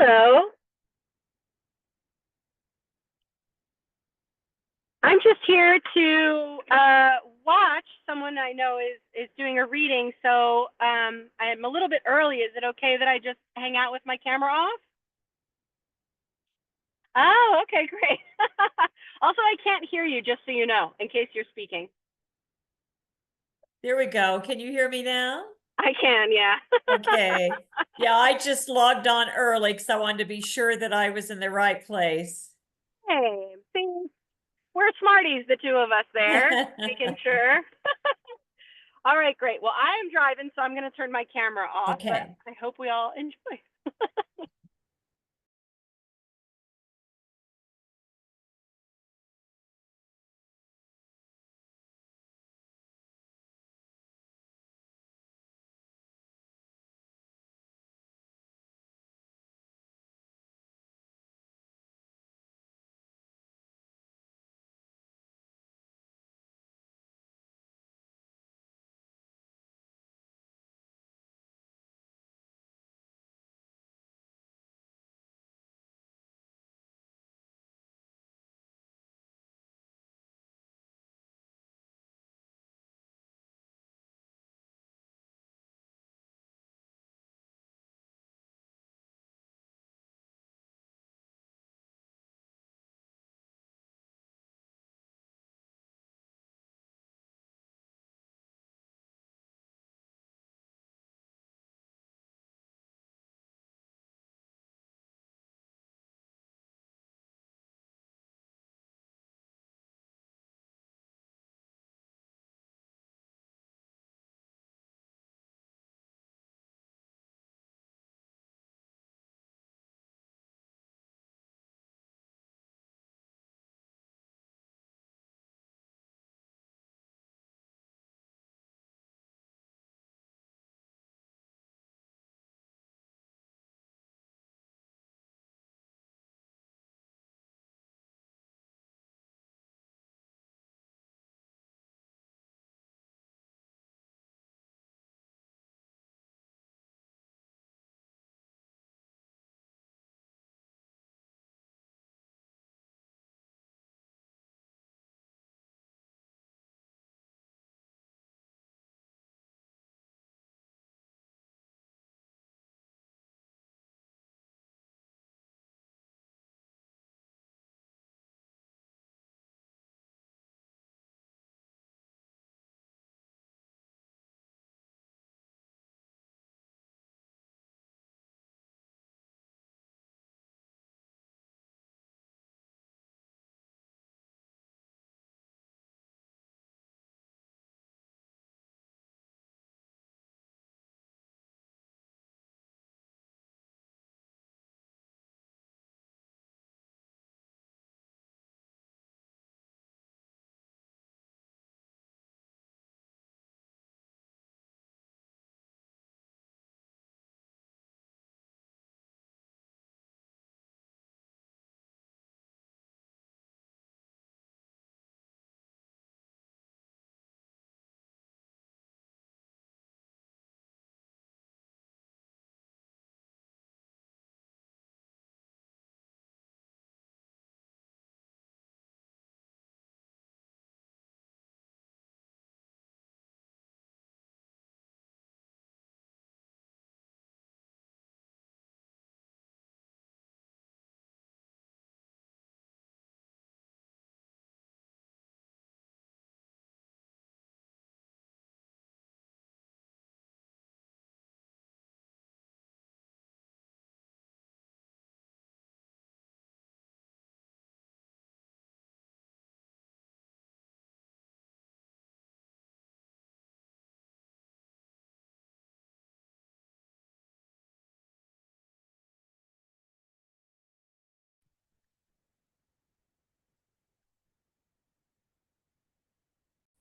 Hello. I'm just here to watch someone I know is doing a reading. So I'm a little bit early. Is it okay that I just hang out with my camera off? Oh, okay, great. Also, I can't hear you, just so you know, in case you're speaking. There we go. Can you hear me now? I can, yeah. Okay. Yeah, I just logged on early because I wanted to be sure that I was in the right place. Hey, see, we're smarties, the two of us there, making sure. All right, great. Well, I am driving, so I'm going to turn my camera off, but Okay. I hope we all enjoy.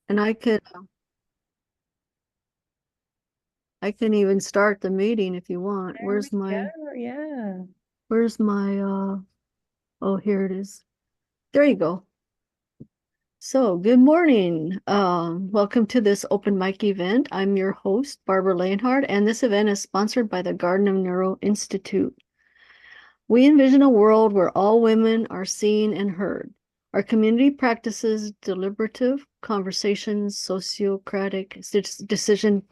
And I can even start the meeting if you want. There we go. Yeah. Where's my oh, here it is. There you go. So, good morning. Welcome to this open mic event. I'm your host, Barbara Leonhard, and this event is sponsored by the Garden of Neuro Institute. We envision a world where all women are seen and heard. Our community practices deliberative conversations, sociocratic decision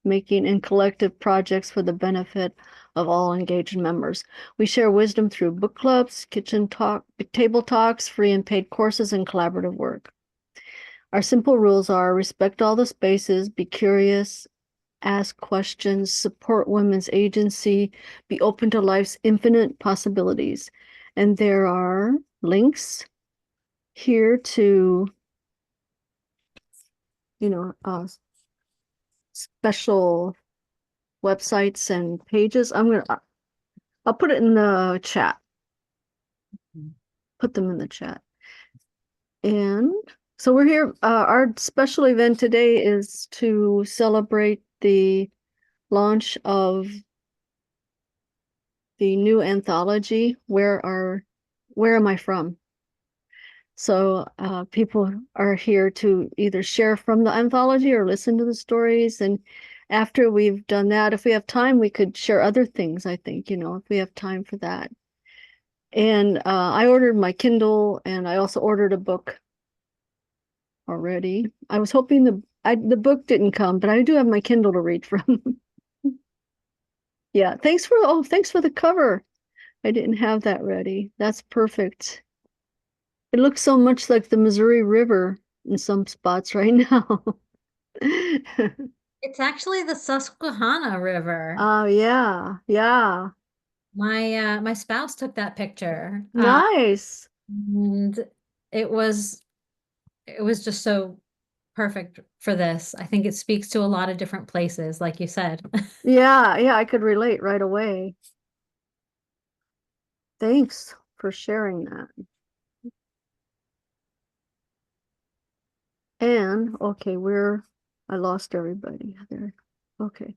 making, and collective projects for the benefit of all engaged members. We share wisdom through book clubs, kitchen talk, table talks, free and paid courses, and collaborative work. Our simple rules are respect all the spaces, be curious, ask questions, support women's agency, be open to life's infinite possibilities. And there are links here to, special websites and pages. I'll put it in the chat. Put them in the chat. And so we're here. Our special event today is to celebrate the launch of the new anthology, Where Am I From? So people are here to either share from the anthology or listen to the stories. And after we've done that, if we have time, we could share other things, I think, if we have time for that. And I ordered my Kindle, and I also ordered a book already. I was hoping the book didn't come, but I do have my Kindle to read from. Yeah, thanks for the cover. I didn't have that ready. That's perfect. It looks so much like the Missouri River in some spots right now. It's actually the Susquehanna River. Oh yeah, yeah. My spouse took that picture. Nice. And it was just so perfect for this. I think it speaks to a lot of different places, like you said. Yeah, I could relate right away. Thanks for sharing that. And okay, I lost everybody there. Okay.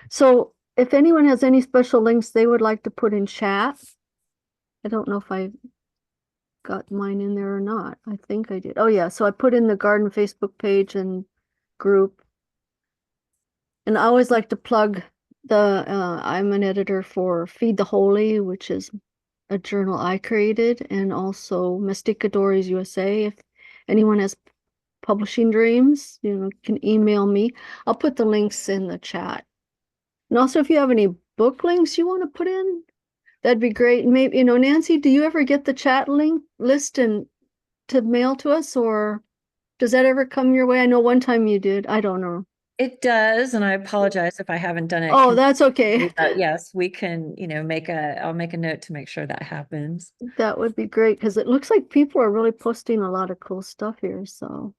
So if anyone has any special links they would like to put in chat, I don't know if I got mine in there or not. I think I did. Oh yeah, so I put in the garden Facebook page and group. And I always like to plug I'm an editor for Feed the Holy, which is a journal I created, and also Mesticadores USA. If anyone has publishing dreams, can email me. I'll put the links in the chat. And also, if you have any book links you want to put in, that'd be great. Maybe, Nancy, do you ever get the chat link list and to mail to us, or does that ever come your way? I know one time you did. I don't know. It does, and I apologize if I haven't done it. Oh, that's okay. Yes, we can, I'll make a note to make sure that happens. That would be great because it looks like people are really posting a lot of cool stuff here. So,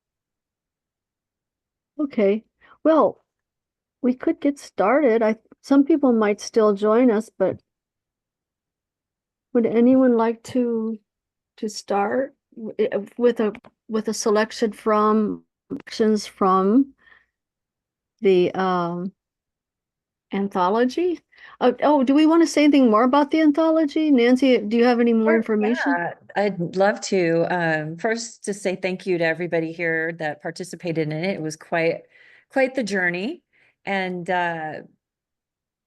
okay. Well, we could get started. Some people might still join us, but would anyone like to start with a selection from sections from the anthology? Do we want to say anything more about the anthology? Nancy, do you have any more information? Yeah, I'd love to. First, to say thank you to everybody here that participated in it. It was quite the journey, and the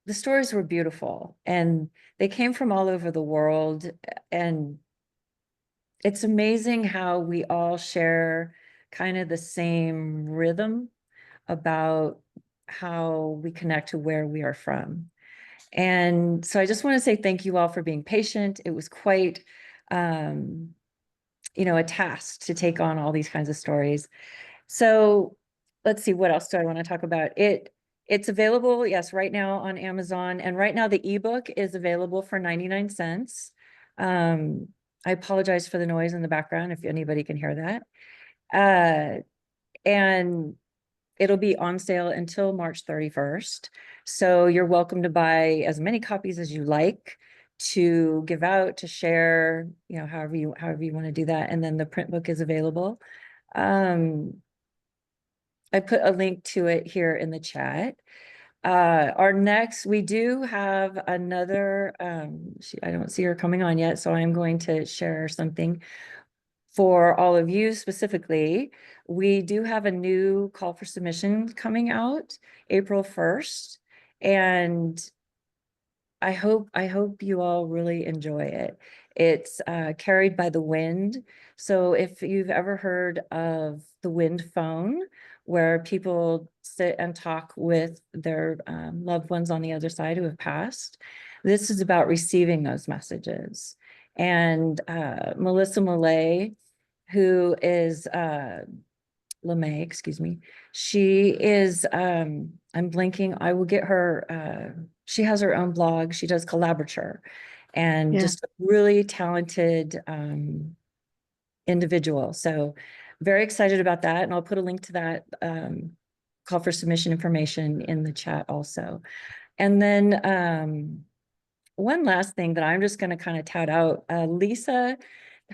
stories were beautiful, and they came from all over the world, and it's amazing how we all share kind of the same rhythm about how we connect to where we are from. And so I just want to say thank you all for being patient. It was quite, a task to take on all these kinds of stories. So let's see, what else do I want to talk about? It's available, yes, right now on Amazon. And right now the ebook is available for 99 cents. I apologize for the noise in the background if anybody can hear that. And it'll be on sale until March 31st. So you're welcome to buy as many copies as you like to give out, to share, however you want to do that. And then the print book is available. I put a link to it here in the chat. We do have another, I don't see her coming on yet, so I'm going to share something for all of you specifically. We do have a new call for submission coming out April 1st. And I hope you all really enjoy it. It's carried by the wind. So if you've ever heard of the wind phone, where people sit and talk with their loved ones on the other side who have passed, this is about receiving those messages. And Melissa Millay, who is LeMay, excuse me. She is, I'm blinking, I will get her, she has her own blog, she does Collaborature, and Yeah. just a really talented individual. So very excited about that. And I'll put a link to that call for submission information in the chat also. And then one last thing that I'm just going to kind of tout out, Lisa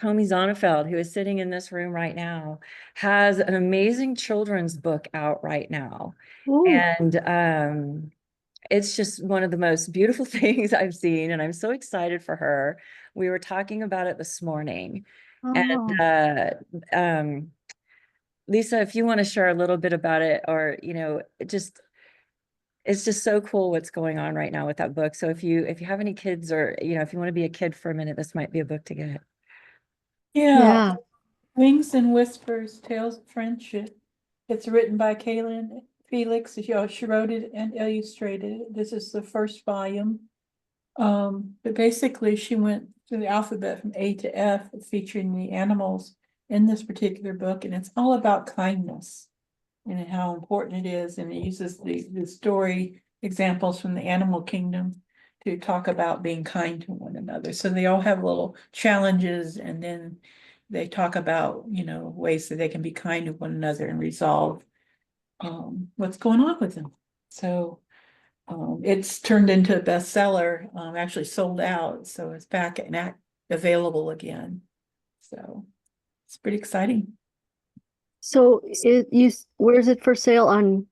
Homie Zonnefeld, who is sitting in this room right now, has an amazing children's book out right now. Ooh. And it's just one of the most beautiful things I've seen, and I'm so excited for her. We were talking about it this morning. Oh. And Lisa, if you want to share a little bit about it, or, it's just so cool what's going on right now with that book. So if you have any kids, or, if you want to be a kid for a minute, this might be a book to get. Yeah. Wings and Whispers, Tales of Friendship. It's written by Kaylin Felix. She wrote it and illustrated it. This is the first volume. But basically she went through the alphabet from A to F, featuring the animals in this particular book, and it's all about kindness and how important it is. And it uses the story examples from the animal kingdom to talk about being kind to one another. So they all have little challenges, and then they talk about, ways that they can be kind to one another and resolve what's going on with them. So it's turned into a bestseller, actually sold out. So it's back and available again. So it's pretty exciting. So where is it for sale on?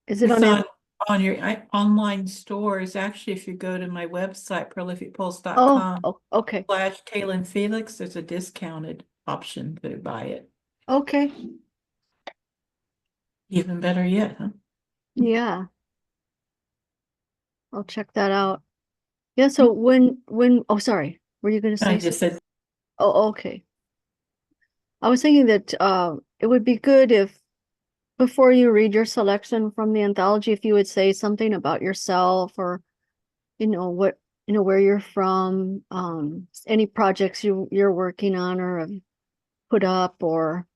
Is it It's on? on your online stores. Actually, if you go to my website, Oh, prolificpulse.com okay. /Kaylin Felix, there's a discounted option to buy it. Okay. Even better yet, huh? Yeah. I'll check that out. Yeah, so when oh, sorry, were you gonna say I just something? said, Oh, okay. I was thinking that it would be good if before you read your selection from the anthology, if you would say something about yourself, or what, where you're from, any projects you're working on or have put up, or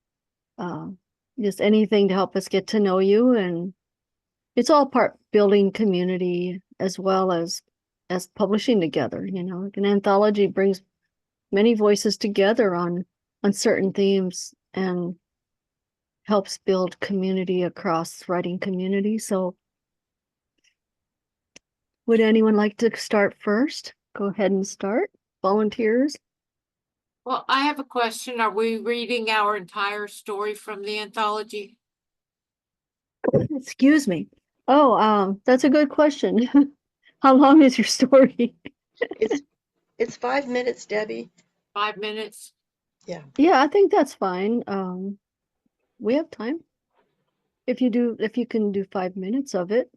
just anything to help us get to know you. And it's all part building community as well as publishing together. An anthology brings many voices together on certain themes and helps build community across writing community. So would anyone like to start first? Go ahead and start. Volunteers. Well, I have a question. Are we reading our entire story from the anthology? Excuse me. Oh, that's a good question. How long is your story? It's 5 minutes, Debbie. 5 minutes? Yeah. Yeah, I think that's fine. We have time. If you can do 5 minutes of it,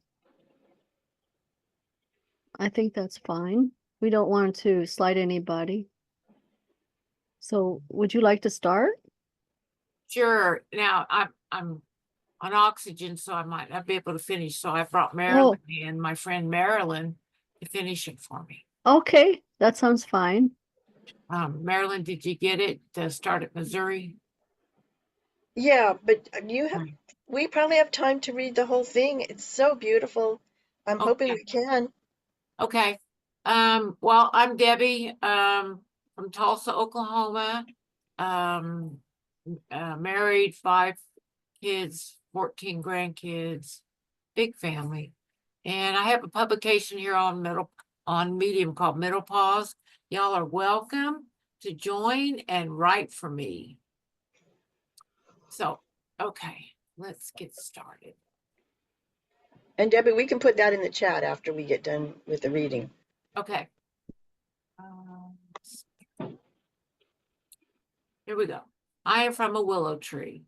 I think that's fine. We don't want to slight anybody. So would you like to start? Sure. Now I'm on oxygen, so I might not be able to finish. So I brought Marilyn and my friend Marilyn to finish it for me. Okay, that sounds fine. Marilyn, did you get it to start at Missouri? Yeah, but Right. we probably have time to read the whole thing. It's so beautiful. I'm hoping Okay. we can. Okay. Well, I'm Debbie, from Tulsa, Oklahoma. Married, 5 kids, 14 grandkids, big family. And I have a publication here on Medium called Middle Pause. Y'all are welcome to join and write for me. So, okay, let's get started. And Debbie, we can put that in the chat after we get done with the reading. Okay. Here we go. I am from a willow tree.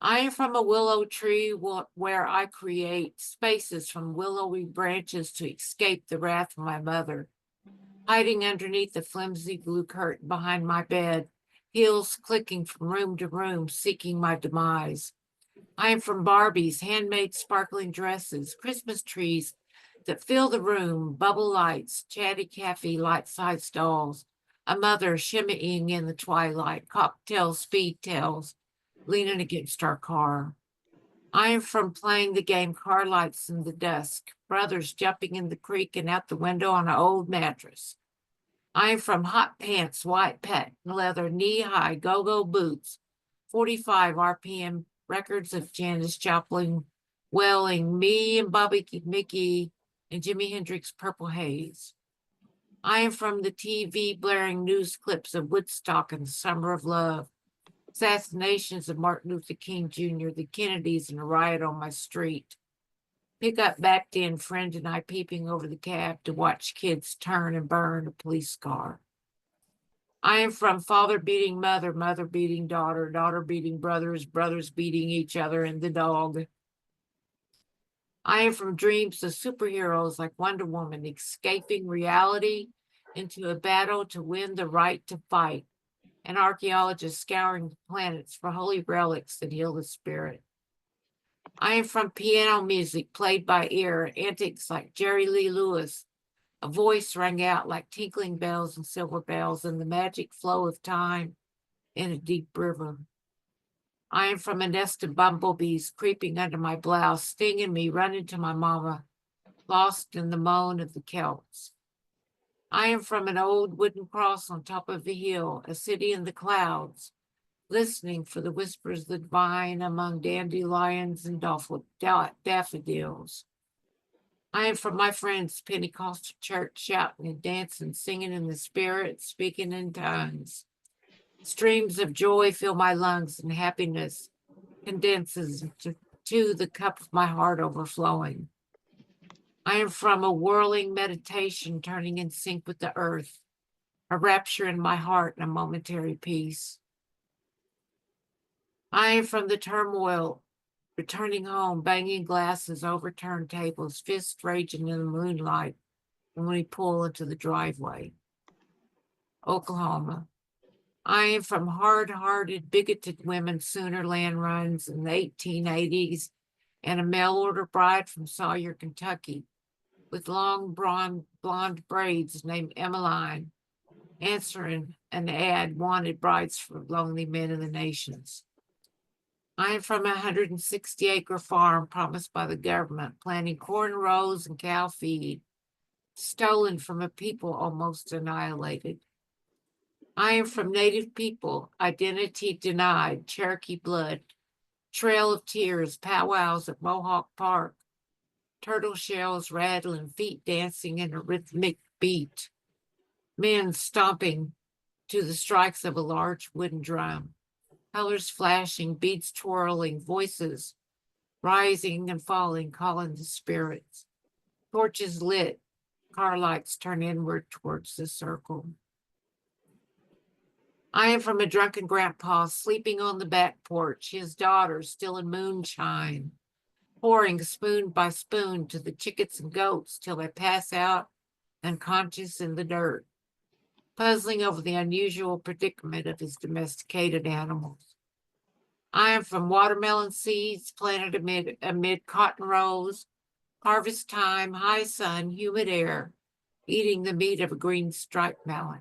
I am from a willow tree where I create spaces from willowy branches to escape the wrath of my mother. Hiding underneath the flimsy blue curtain behind my bed, heels clicking from room to room, seeking my demise. I am from Barbies, handmade sparkling dresses, Christmas trees that fill the room, bubble lights, chatty Cathy light-sized dolls, a mother shimmying in the twilight, cocktail speed tails, leaning against our car. I am from playing the game car lights in the dusk, brothers jumping in the creek and out the window on an old mattress. I am from hot pants, white patent leather, knee-high go-go boots, 45 RPM records of Janis Joplin wailing, me and Bobby Mickey and Jimi Hendrix Purple Haze. I am from the TV blaring news clips of Woodstock and the Summer of Love, assassinations of Martin Luther King Jr., the Kennedys, and a riot on my street. Pickup backed in, friend and I peeping over the cab to watch kids turn and burn a police car. I am from father beating mother, mother beating daughter, daughter beating brothers, brothers beating each other, and the dog. I am from dreams of superheroes like Wonder Woman, escaping reality into a battle to win the right to fight, and archaeologists scouring the planets for holy relics that heal the spirit. I am from piano music played by ear, antics like Jerry Lee Lewis. A voice rang out like tinkling bells and silver bells in the magic flow of time in a deep river. I am from a nest of bumblebees creeping under my blouse, stinging me, running to my mama, lost in the moan of the Celts. I am from an old wooden cross on top of a hill, a city in the clouds, listening for the whispers that vine among dandelions and daffodils. I am from my friends' Pentecostal church, shouting and dancing, singing in the spirit, speaking in tongues. Streams of joy fill my lungs, and happiness condenses to the cup of my heart overflowing. I am from a whirling meditation, turning in sync with the earth, a rapture in my heart and a momentary peace. I am from the turmoil, returning home, banging glasses, overturned tables, fists raging in the moonlight when we pull into the driveway. Oklahoma. I am from hard-hearted, bigoted women Sooner land runs in the 1880s and a mail-order bride from Sawyer, Kentucky, with long blonde braids named Emmeline, answering an ad, wanted brides for lonely men in the nations. I am from a 160-acre farm promised by the government, planting corn rows and cow feed, stolen from a people almost annihilated. I am from Native people, identity denied, Cherokee blood, trail of tears, powwows at Mohawk Park, turtle shells rattling, feet dancing in a rhythmic beat, men stomping to the strikes of a large wooden drum, colors flashing, beads twirling, voices rising and falling, calling the spirits, torches lit, car lights turn inward towards the circle. I am from a drunken grandpa sleeping on the back porch, his daughter still in moonshine, pouring spoon by spoon to the chickens and goats till they pass out unconscious in the dirt, puzzling over the unusual predicament of his domesticated animals. I am from watermelon seeds planted amid cotton rows, harvest time, high sun, humid air, eating the meat of a green striped melon.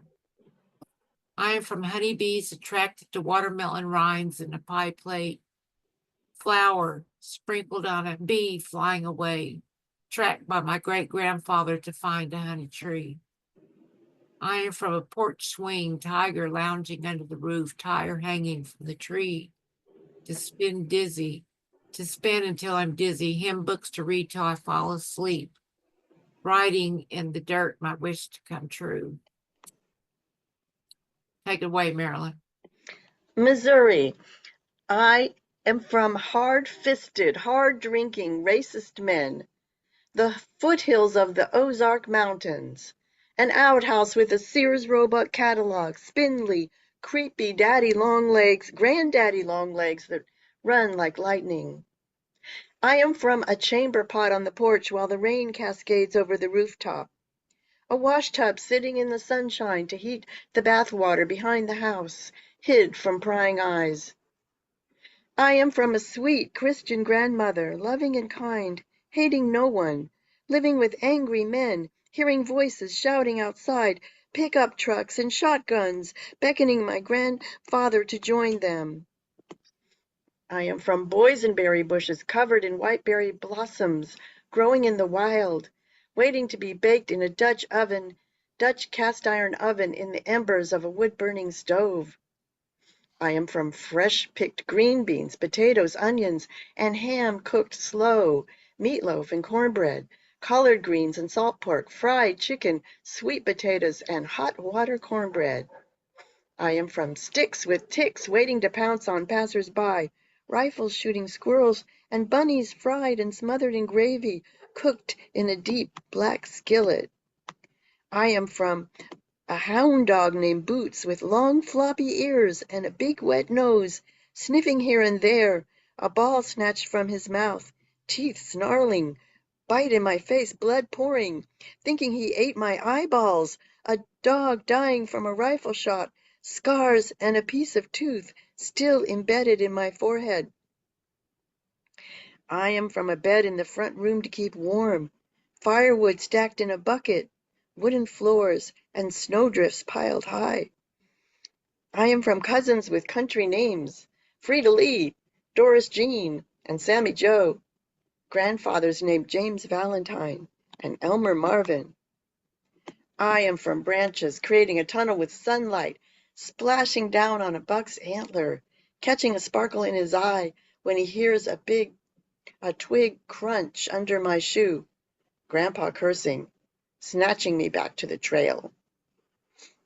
I am from honeybees attracted to watermelon rinds in a pie plate, flour sprinkled on a bee flying away, tracked by my great-grandfather to find a honey tree. I am from a porch swing, tiger lounging under the roof, tire hanging from the tree, to spin until I'm dizzy, hymn books to read till I fall asleep, writing in the dirt my wish to come true. Take it away, Marilyn. Missouri. I am from hard-fisted, hard-drinking, racist men, the foothills of the Ozark Mountains, an outhouse with a Sears Roebuck catalog, spindly, creepy daddy long legs, granddaddy long legs that run like lightning. I am from a chamber pot on the porch while the rain cascades over the rooftop. A washtub sitting in the sunshine to heat the bath water behind the house, hid from prying eyes. I am from a sweet Christian grandmother, loving and kind, hating no one, living with angry men, hearing voices shouting outside, pickup trucks and shotguns, beckoning my grandfather to join them. I am from boysenberry bushes covered in whiteberry blossoms, growing in the wild, waiting to be baked in a Dutch cast iron oven in the embers of a wood-burning stove. I am from fresh picked green beans, potatoes, onions, and ham cooked slow, meatloaf and cornbread, collard greens and salt pork, fried chicken, sweet potatoes, and hot water cornbread. I am from sticks with ticks waiting to pounce on passers-by, rifles shooting squirrels, and bunnies fried and smothered in gravy, cooked in a deep black skillet. I am from a hound dog named Boots with long floppy ears and a big wet nose, sniffing here and there, a ball snatched from his mouth, teeth snarling, bite in my face, blood pouring, thinking he ate my eyeballs, a dog dying from a rifle shot, scars and a piece of tooth still embedded in my forehead. I am from a bed in the front room to keep warm, firewood stacked in a bucket, wooden floors, and snowdrifts piled high. I am from cousins with country names, Frida Lee, Doris Jean, and Sammy Joe, grandfathers named James Valentine and Elmer Marvin. I am from branches creating a tunnel with sunlight, splashing down on a buck's antler, catching a sparkle in his eye when he hears a twig crunch under my shoe, Grandpa cursing, snatching me back to the trail.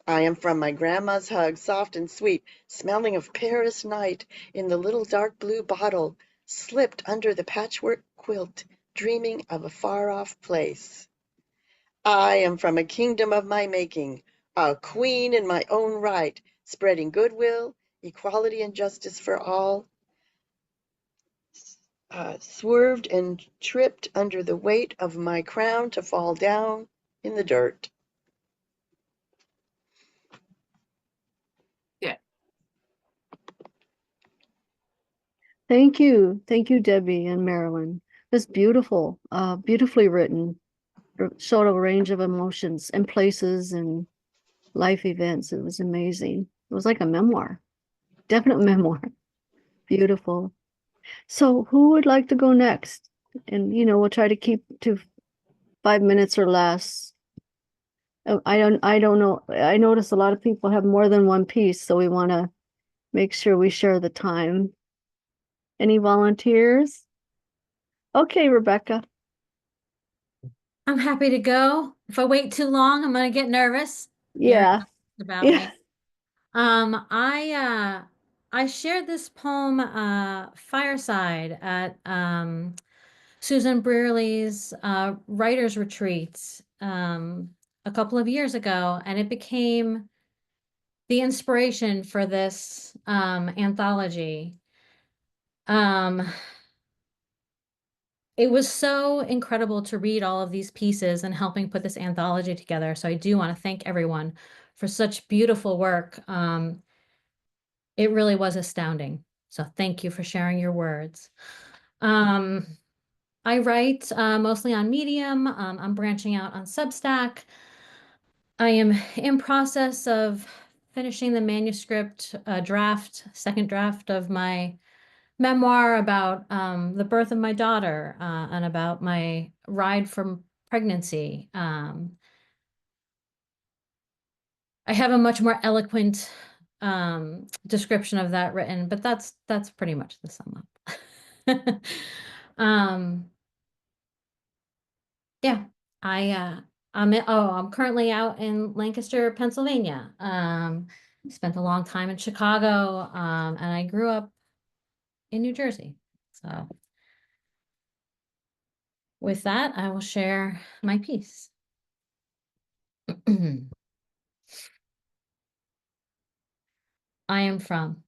I am from my grandma's hug, soft and sweet, smelling of Paris night in the little dark blue bottle, slipped under the patchwork quilt, dreaming of a far-off place. I am from a kingdom of my making, a queen in my own right, spreading goodwill, equality, and justice for all, swerved and tripped under the weight of my crown to fall down in the dirt. Yeah. Thank you. Thank you, Debbie and Marilyn. That's beautiful, beautifully written. Showed a range of emotions and places and life events. It was amazing. It was like a memoir, definite memoir. Beautiful. So who would like to go next? And, we'll try to keep to 5 minutes or less. I don't know. I notice a lot of people have more than one piece, so we want to make sure we share the time. Any volunteers? Okay, Rebecca. I'm happy to go. If I wait too long, I'm gonna get nervous. Yeah. About Yeah. me. I shared this poem Fireside at Susan Brearley's writers retreat a couple of years ago, and it became the inspiration for this anthology. It was so incredible to read all of these pieces and helping put this anthology together. So I do want to thank everyone for such beautiful work. It really was astounding. So thank you for sharing your words. I write mostly on Medium. I'm branching out on Substack. I am in process of finishing the manuscript second draft of my memoir about the birth of my daughter and about my ride from pregnancy. I have a much more eloquent description of that written, but that's pretty much the sum up. Yeah, I'm currently out in Lancaster, Pennsylvania. Spent a long time in Chicago, and I grew up in New Jersey. So with that, I will share my piece. I am from.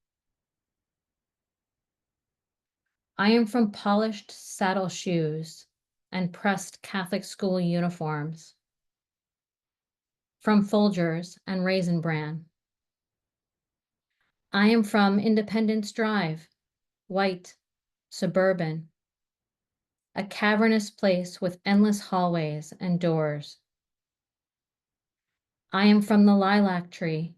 I am from polished saddle shoes and pressed Catholic school uniforms, from Folgers and Raisin Bran. I am from Independence Drive, white, suburban, a cavernous place with endless hallways and doors. I am from the lilac tree,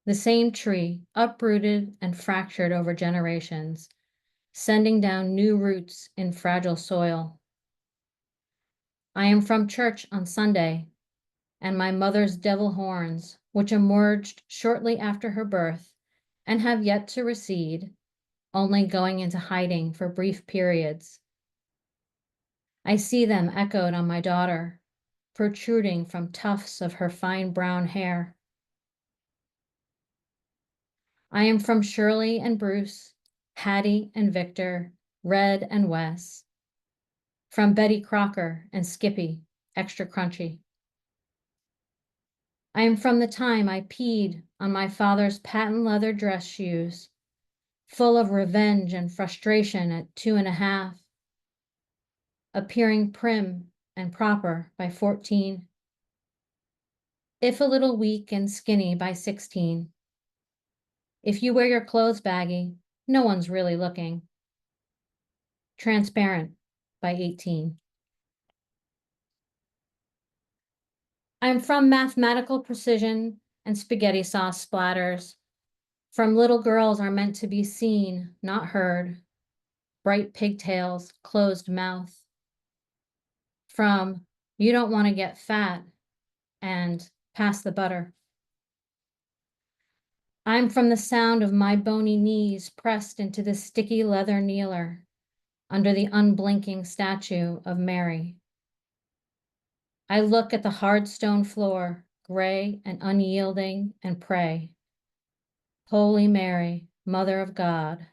the same tree uprooted and fractured over generations, sending down new roots in fragile soil. I am from church on Sunday, and my mother's devil horns, which emerged shortly after her birth and have yet to recede, only going into hiding for brief periods. I see them echoed on my daughter, protruding from tufts of her fine brown hair. I am from Shirley and Bruce, Hattie and Victor, Red and Wes, from Betty Crocker and Skippy, extra crunchy. I am from the time I peed on my father's patent leather dress shoes, full of revenge and frustration at 2.5, appearing prim and proper by 14, if a little weak and skinny by 16. If you wear your clothes baggy, no one's really looking. Transparent by 18. I'm from mathematical precision and spaghetti sauce splatters. From little girls are meant to be seen, not heard. Bright pigtails, closed mouth. From you don't want to get fat and pass the butter. I'm from the sound of my bony knees pressed into the sticky leather kneeler under the unblinking statue of Mary. I look at the hard stone floor, gray and unyielding, and pray, Holy Mary, Mother of God.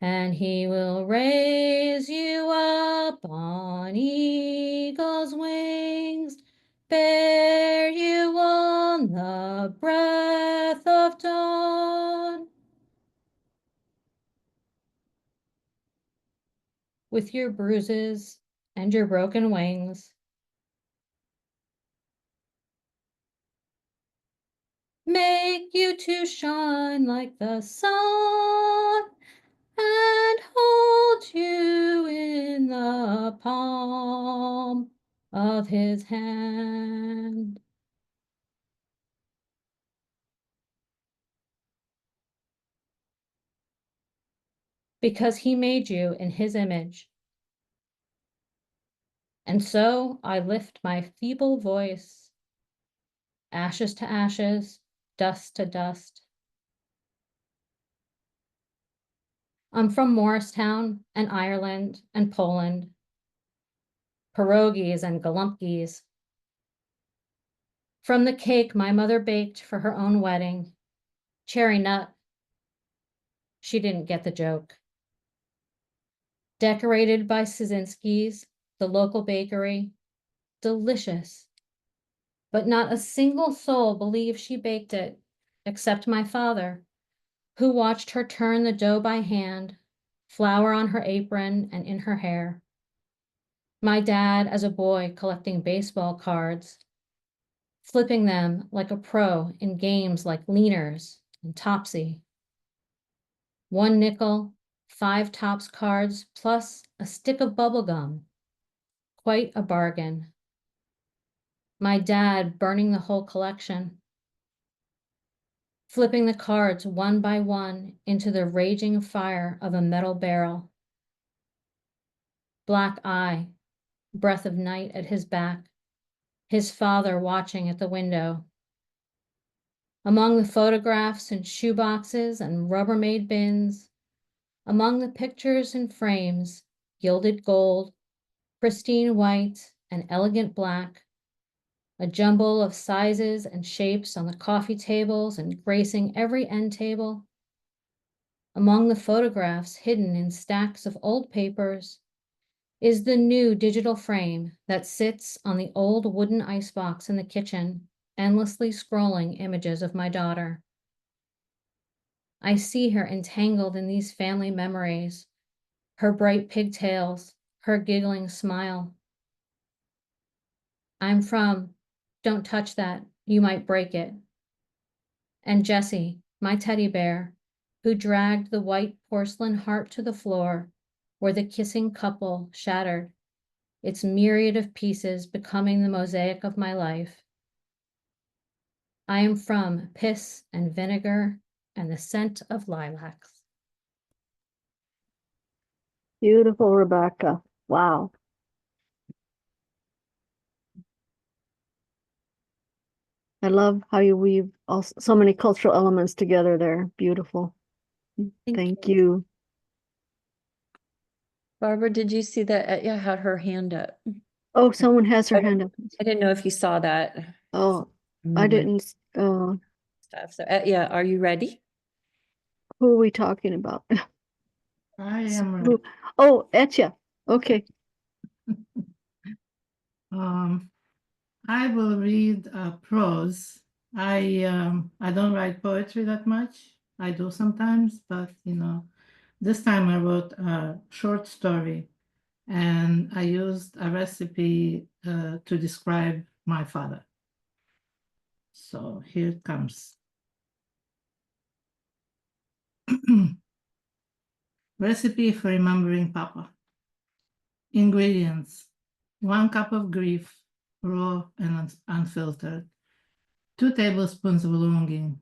And he will raise you up on eagle's wings, bear you on the breath of dawn. With your bruises and your broken wings, make you to shine like the sun and hold you in the palm of his hand. Because he made you in his image. And so I lift my feeble voice, ashes to ashes, dust to dust. I'm from Morristown and Ireland and Poland, pierogies and galumpkies. From the cake my mother baked for her own wedding, cherry nut. She didn't get the joke. Decorated by Szynski's, the local bakery, delicious. But not a single soul believed she baked it, except my father, who watched her turn the dough by hand, flour on her apron and in her hair. My dad as a boy collecting baseball cards, flipping them like a pro in games like Leaners and Topsy. 1 nickel, 5 tops cards, plus a stick of bubble gum. Quite a bargain. My dad burning the whole collection, flipping the cards one by one into the raging fire of a metal barrel. Black eye, breath of night at his back, his father watching at the window. Among the photographs and shoeboxes and Rubbermaid bins, among the pictures and frames, gilded gold, pristine white, and elegant black, a jumble of sizes and shapes on the coffee tables and gracing every end table. Among the photographs hidden in stacks of old papers is the new digital frame that sits on the old wooden icebox in the kitchen, endlessly scrolling images of my daughter. I see her entangled in these family memories, her bright pigtails, her giggling smile. I'm from, don't touch that, you might break it. And Jessie, my teddy bear, who dragged the white porcelain heart to the floor where the kissing couple shattered, its myriad of pieces becoming the mosaic of my life. I am from piss and vinegar and the scent of lilacs. Beautiful, Rebecca. Wow. I love how you weave so many cultural elements together there. Beautiful. Thank you. Barbara, did you see that Etya had her hand up? Oh, someone has her I hand up. I didn't know if you saw that. Oh, I Moment didn't. Stuff. So Etya, are you ready? Who are we talking about? I am ready. Who? Oh, Etya. Okay. I will read prose. I don't write poetry that much. I do sometimes, but this time I wrote a short story, and I used a recipe to describe my father. So here it comes. Recipe for remembering Papa. Ingredients: 1 cup of grief, raw and unfiltered. 2 tablespoons of longing,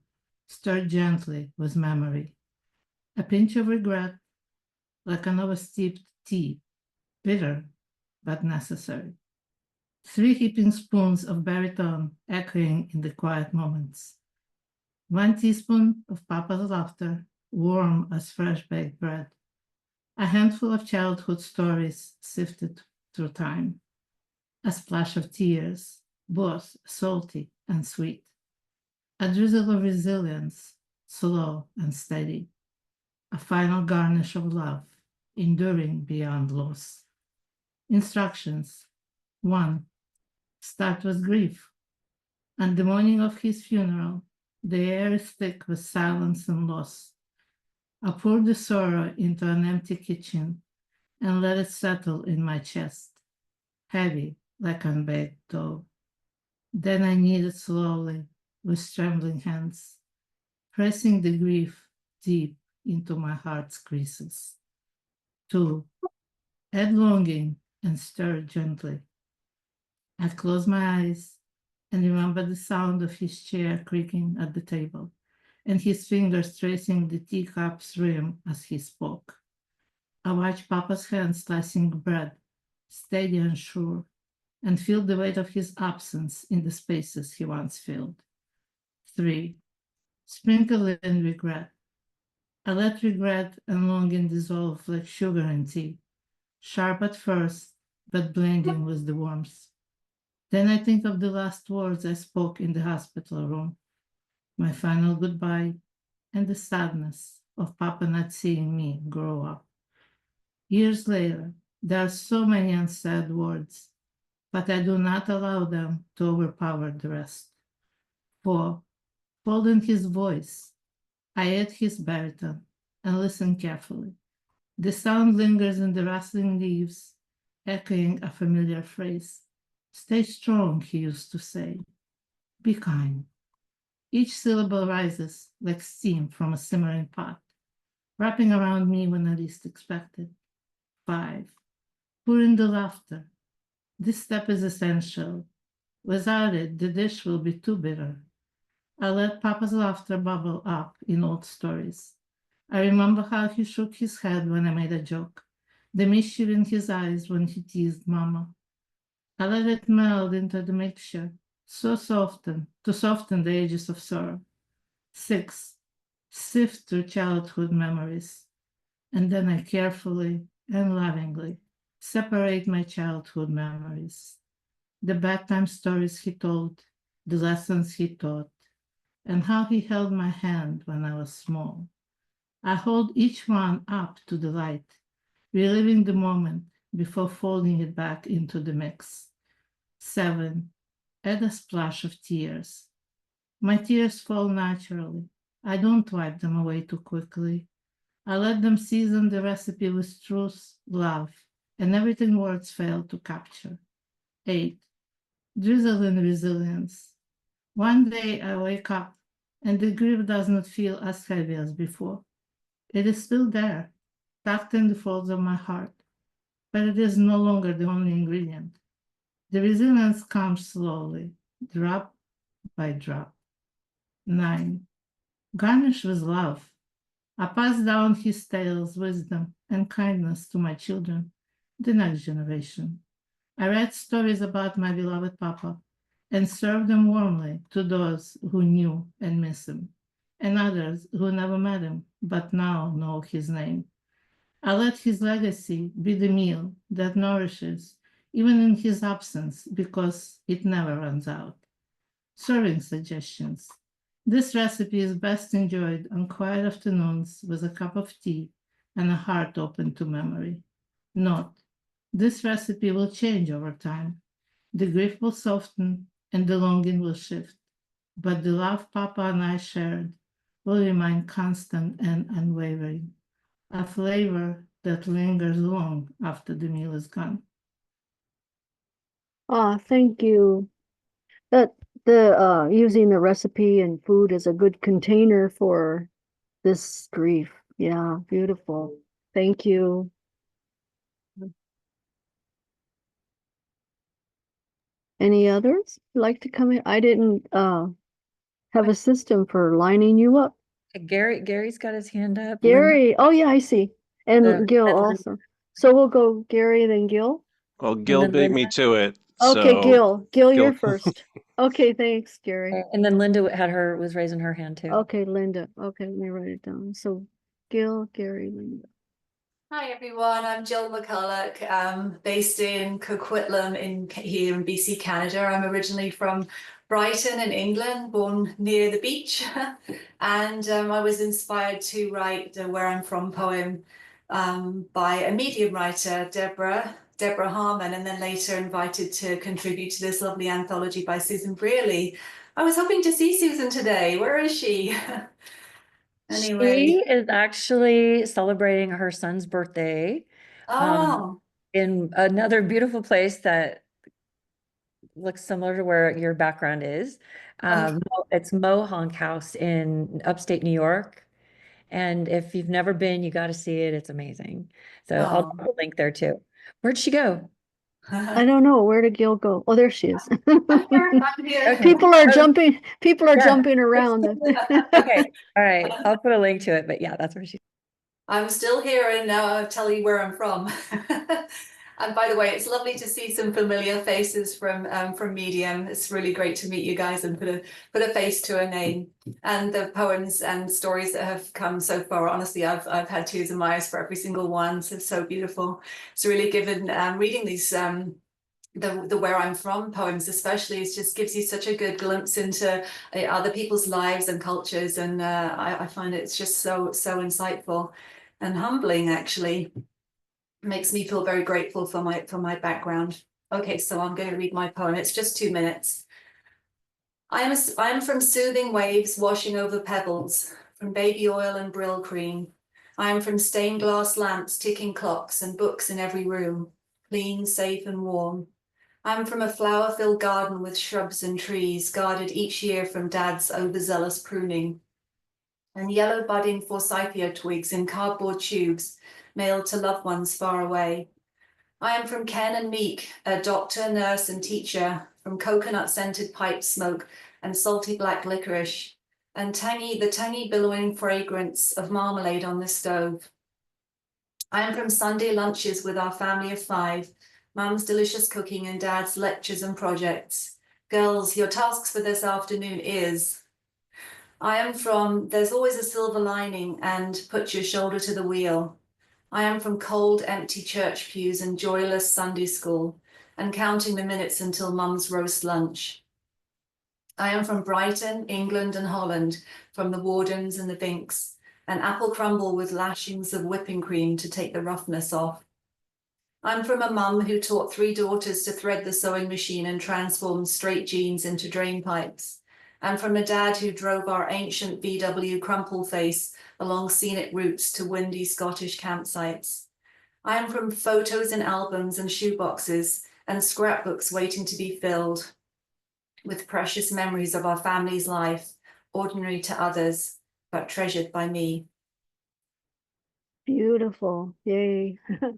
stirred gently with memory. A pinch of regret, like an oversteeped tea, bitter but necessary. 3 heaping spoons of baritone echoing in the quiet moments. 1 teaspoon of Papa's laughter, warm as fresh baked bread. A handful of childhood stories sifted through time. A splash of tears, both salty and sweet. A drizzle of resilience, slow and steady. A final garnish of love, enduring beyond loss. Instructions: 1. Start with grief. On the morning of his funeral, the air is thick with silence and loss. I pour the sorrow into an empty kitchen and let it settle in my chest, heavy like unbaked dough. Then I knead it slowly with trembling hands, pressing the grief deep into my heart's creases. 2. Add longing and stir gently. I close my eyes and remember the sound of his chair creaking at the table and his fingers tracing the teacup's rim as he spoke. I watch Papa's hand slicing bread, steady and sure, and feel the weight of his absence in the spaces he once filled. 3. Sprinkle in regret. I let regret and longing dissolve like sugar in tea, sharp at first, but blending with the warmth. Then I think of the last words I spoke in the hospital room, my final goodbye, and the sadness of Papa not seeing me grow up. Years later, there are so many unsaid words, but I do not allow them to overpower the rest. 4. Following his voice, I add his baritone and listen carefully. The sound lingers in the rustling leaves, echoing a familiar phrase. Stay strong, he used to say. Be kind. Each syllable rises like steam from a simmering pot, wrapping around me when I least expect it. 5. Pour in the laughter. This step is essential. Without it, the dish will be too bitter. I let Papa's laughter bubble up in old stories. I remember how he shook his head when I made a joke, the mischief in his eyes when he teased Mama. I let it meld into the mixture, to soften the edges of sorrow. 6. Sift through childhood memories, and then I carefully and lovingly separate my childhood memories. The bedtime stories he told, the lessons he taught, and how he held my hand when I was small. I hold each one up to the light, reliving the moment before folding it back into the mix. 7. Add a splash of tears. My tears fall naturally. I don't wipe them away too quickly. I let them season the recipe with truth, love, and everything words fail to capture. 8. Drizzle in resilience. One day I wake up and the grief does not feel as heavy as before. It is still there, tucked in the folds of my heart, but it is no longer the only ingredient. The resilience comes slowly, drop by drop. 9. Garnish with love. I pass down his tales, wisdom, and kindness to my children, the next generation. I read stories about my beloved Papa and serve them warmly to those who knew and miss him, and others who never met him but now know his name. I let his legacy be the meal that nourishes, even in his absence, because it never runs out. Serving suggestions. This recipe is best enjoyed on quiet afternoons with a cup of tea and a heart open to memory. Note, this recipe will change over time. The grief will soften and the longing will shift, but the love Papa and I shared will remain constant and unwavering, a flavor that lingers long after the meal is gone. Ah, thank you. That the using the recipe and food as a good container for this grief. Yeah, beautiful. Thank you. Any others like to come in? I didn't have a system for lining you up. Gary's got his hand up. Gary, oh yeah, I see. And The- Gil and Lin- also. So we'll go Gary, then Gil. Well, Gil then beat me Linda. to it. Okay, So Gil, Gil. you're first. Okay, thanks, Gary. And then Linda was raising her hand too. Okay, Linda. Okay, let me write it down. So Gil, Gary, Linda. Hi everyone, I'm Jill McCulloch, based in Coquitlam here in BC, Canada. I'm originally from Brighton in England, born near the beach, and I was inspired to write the Where I'm From poem by a medium writer, Deborah Harmon, and then later invited to contribute to this lovely anthology by Susan Brearley. I was hoping to see Susan today. Where is she? Anyway. She is actually celebrating her son's birthday Oh. in another beautiful place that looks similar to where your background is. It's Mohonk House in upstate New York. And if you've never been, you got to see it. It's amazing. So I'll put a link there too. Where'd she go? I don't know. Where did Gil go? Oh, there she is. I'm here. Okay. People are jumping Yeah. jumping around. Okay. All right. I'll put a link to it, but yeah, that's where she. I'm still here, and now I'll tell you where I'm from. And by the way, it's lovely to see some familiar faces from Medium. It's really great to meet you guys and put a face to a name. And the poems and stories that have come so far, honestly, I've had tears in my eyes for every single one. So beautiful. It's really given reading these the Where I'm From poems especially, it just gives you such a good glimpse into other people's lives and cultures, and I find it's just so insightful and humbling. Actually makes me feel very grateful for my background. Okay, so I'm going to read my poem. It's just 2 minutes. I am from soothing waves washing over pebbles, from baby oil and Brill cream. I am from stained glass lamps, ticking clocks, and books in every room, clean, safe, and warm. I'm from a flower-filled garden with shrubs and trees, guarded each year from Dad's overzealous pruning, and yellow budding forsythia twigs in cardboard tubes, mailed to loved ones far away. I am from Ken and Meek, a doctor, nurse, and teacher, from coconut-scented pipe smoke and salty black licorice, and the tangy billowing fragrance of marmalade on the stove. I am from Sunday lunches with our family of 5, Mum's delicious cooking and Dad's lectures and projects. Girls, your tasks for this afternoon is... I am from There's Always a Silver Lining and Put Your Shoulder to the Wheel. I am from cold, empty church pews and joyless Sunday school, and counting the minutes until Mum's roast lunch. I am from Brighton, England, and Holland, from the Wardens and the Binks, an apple crumble with lashings of whipping cream to take the roughness off. I'm from a mum who taught 3 daughters to thread the sewing machine and transform straight jeans into drain pipes, and from a dad who drove our ancient VW crumple face along scenic routes to windy Scottish campsites. I am from photos and albums and shoeboxes and scrapbooks waiting to be filled with precious memories of our family's life, ordinary to others, but treasured by me. Beautiful. Yay. I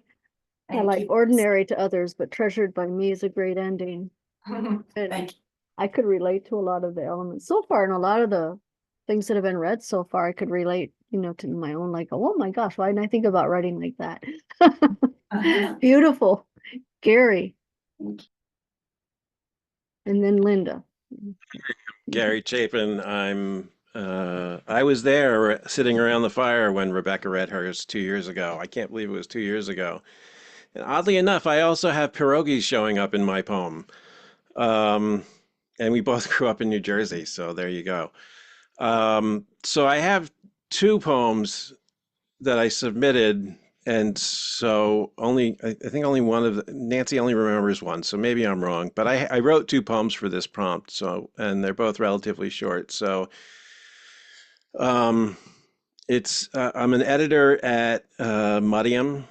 Thank like you. ordinary to others, but treasured by me is a great ending. And Thank you. I could relate to a lot of the elements so far, and a lot of the things that have been read so far, I could relate, you know, to my own, like, oh my gosh, why didn't I think about writing like that? Beautiful. Gary. And then Linda. Gary Chapin. I was there sitting around the fire when Rebecca read hers 2 years ago. I can't believe it was 2 years ago. And oddly enough, I also have pierogies showing up in my poem. And we both grew up in New Jersey, so there you go. So I have two poems that I submitted, and so I think only one of Nancy only remembers one, so maybe I'm wrong. But I wrote two poems for this prompt, and they're both relatively short. So I'm an editor at Mudium,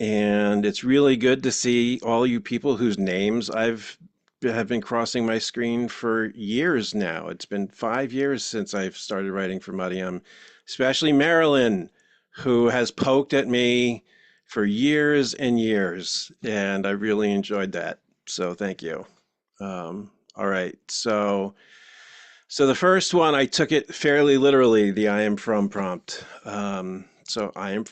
and it's really good to see all you people whose names have been crossing my screen for years now. It's been 5 years since I've started writing for Mudium, especially Marilyn, who has poked at me for years and years, and I really enjoyed that. So thank you. All right, so the first one, I took it fairly literally, the I am from prompt. So I am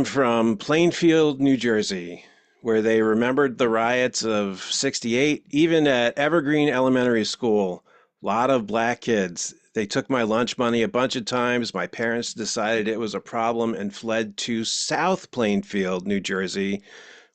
from Plainfield, New Jersey, where they remembered the riots of '68, even at Evergreen Elementary School. A lot of black kids. They took my lunch money a bunch of times. My parents decided it was a problem and fled to South Plainfield, New Jersey,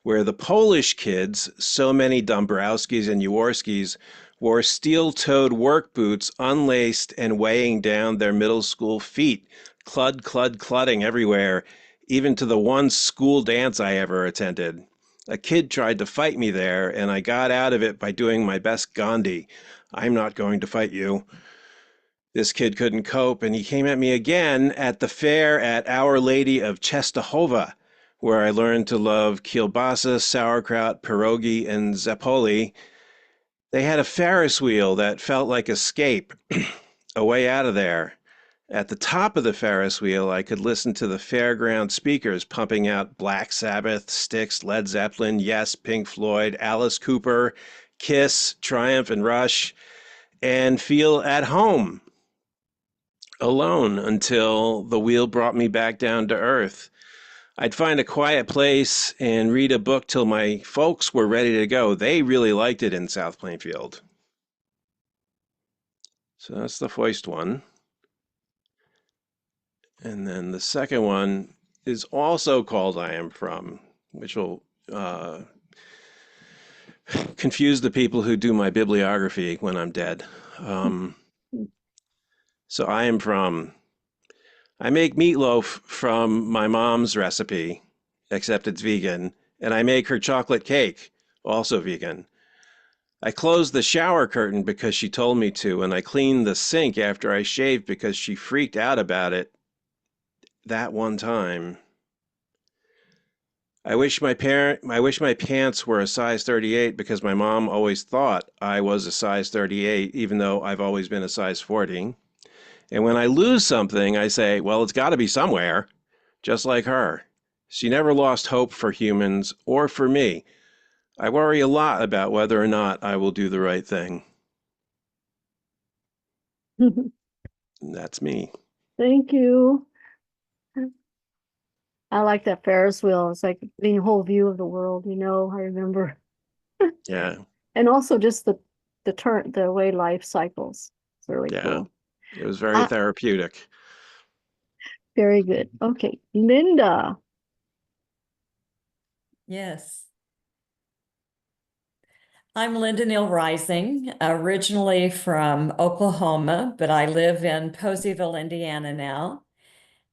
where the Polish kids, so many Dombrowskis and Jaworskis, wore steel-toed work boots, unlaced and weighing down their middle school feet, cludding everywhere, even to the one school dance I ever attended. A kid tried to fight me there, and I got out of it by doing my best Gandhi. I'm not going to fight you. This kid couldn't cope, and he came at me again at the fair at Our Lady of Czestochowa, where I learned to love kielbasa, sauerkraut, pierogi, and zapoli. They had a Ferris wheel that felt like escape, a way out of there. At the top of the Ferris wheel, I could listen to the fairground speakers pumping out Black Sabbath, Styx, Led Zeppelin, Yes, Pink Floyd, Alice Cooper, Kiss, Triumph, and Rush, and feel at home, alone, until the wheel brought me back down to earth. I'd find a quiet place and read a book till my folks were ready to go. They really liked it in South Plainfield. So that's the first one. And then the second one is also called I Am From, which will confuse the people who do my bibliography when I'm dead. So I am from, I make meatloaf from my mom's recipe, except it's vegan, and I make her chocolate cake, also vegan. I closed the shower curtain because she told me to, and I cleaned the sink after I shaved because she freaked out about it that one time. I wish my pants were a size 38 because my mom always thought I was a size 38, even though I've always been a size 40. And when I lose something, I say, well, it's got to be somewhere, just like her. She never lost hope for humans or for me. I worry a lot about whether or not I will do the right thing. And that's me. Thank you. I like that Ferris wheel. It's like getting a whole view of the world, you know, I remember. Yeah. And also just the way life cycles. It's really cool. It was very therapeutic. Very good. Okay, Linda. Yes. I'm Linda Neal Rising, originally from Oklahoma, but I live in Poseyville, Indiana now.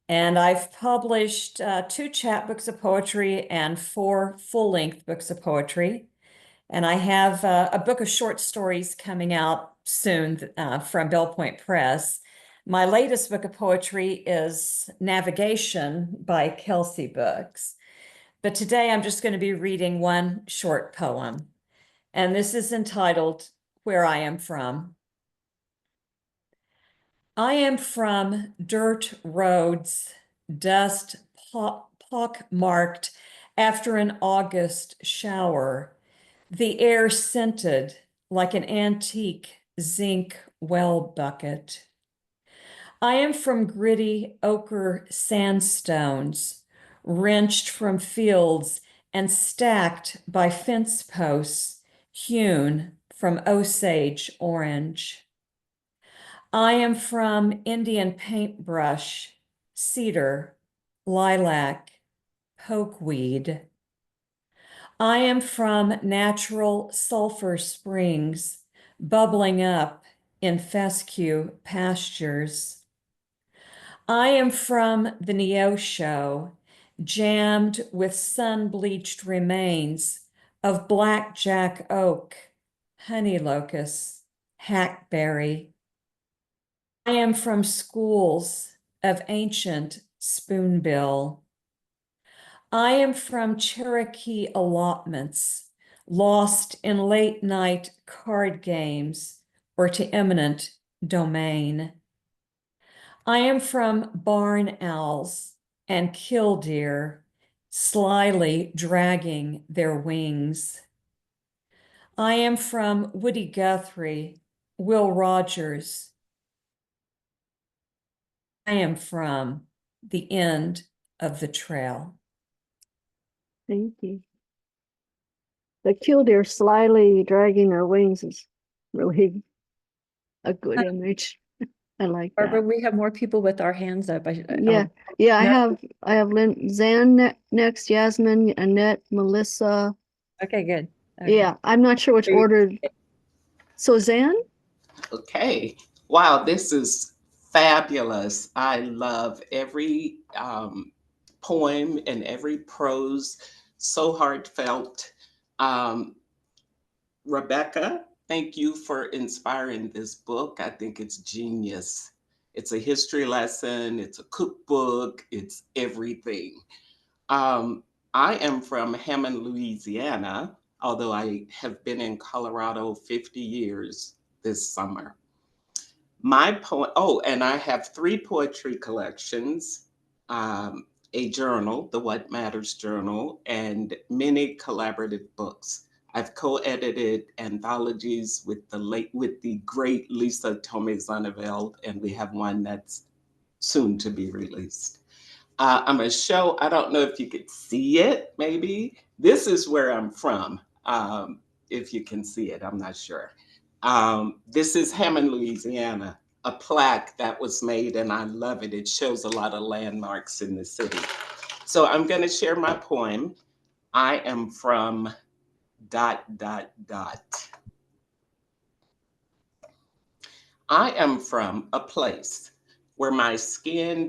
And I've published 2 chapbooks of poetry and 4 full-length books of poetry. And I have a book of short stories coming out soon from Bell Point Press. My latest book of poetry is Navigation by Kelsey Books. But today I'm just going to be reading one short poem. And this is entitled Where I Am From. I am from dirt roads, dust pock-marked after an August shower, the air scented like an antique zinc well bucket. I am from gritty ochre sandstones, wrenched from fields and stacked by fence posts, hewn from Osage orange. I am from Indian paintbrush, cedar, lilac, pokeweed. I am from natural sulfur springs, bubbling up in fescue pastures. I am from the Neosho, jammed with sun-bleached remains of blackjack oak, honey locust, hackberry. I am from schools of ancient spoonbill. I am from Cherokee allotments, lost in late night card games or to eminent domain. I am from barn owls and killdeer, slyly dragging their wings. I am from Woody Guthrie, Will Rogers. I am from the end of the trail. Thank you. The killdeer slyly dragging their wings is really a good image. I like Barbara, that. we have more people with our hands up. Yeah, yeah, I have Zan next, Yasmin, Annette, Melissa. Okay, good. Okay. Yeah, I'm not sure which order. So Zan? Okay. Wow, this is fabulous. I love every poem and every prose, so heartfelt. Rebecca, thank you for inspiring this book. I think it's genius. It's a history lesson, it's a cookbook, it's everything. I am from Hammond, Louisiana, although I have been in Colorado 50 years this summer. My poem, oh, and I have 3 poetry collections, a journal, the What Matters Journal, and many collaborative books. I've co-edited anthologies with the great Lisa Tomei Zonneveld, and we have one that's soon to be released. I'm gonna show, I don't know if you could see it, maybe. This is where I'm from, if you can see it, I'm not sure. This is Hammond, Louisiana, a plaque that was made, and I love it. It shows a lot of landmarks in the city. So I'm gonna share my poem. I am from ... I am from a place where my skin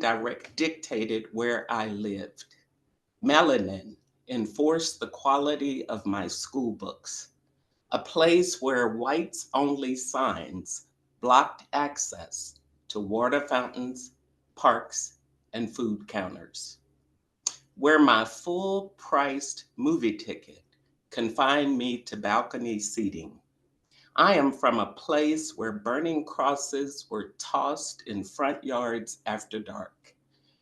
dictated where I lived. Melanin enforced the quality of my school books. A place where whites only signs blocked access to water fountains, parks, and food counters. Where my full priced movie ticket confined me to balcony seating. I am from a place where burning crosses were tossed in front yards after dark,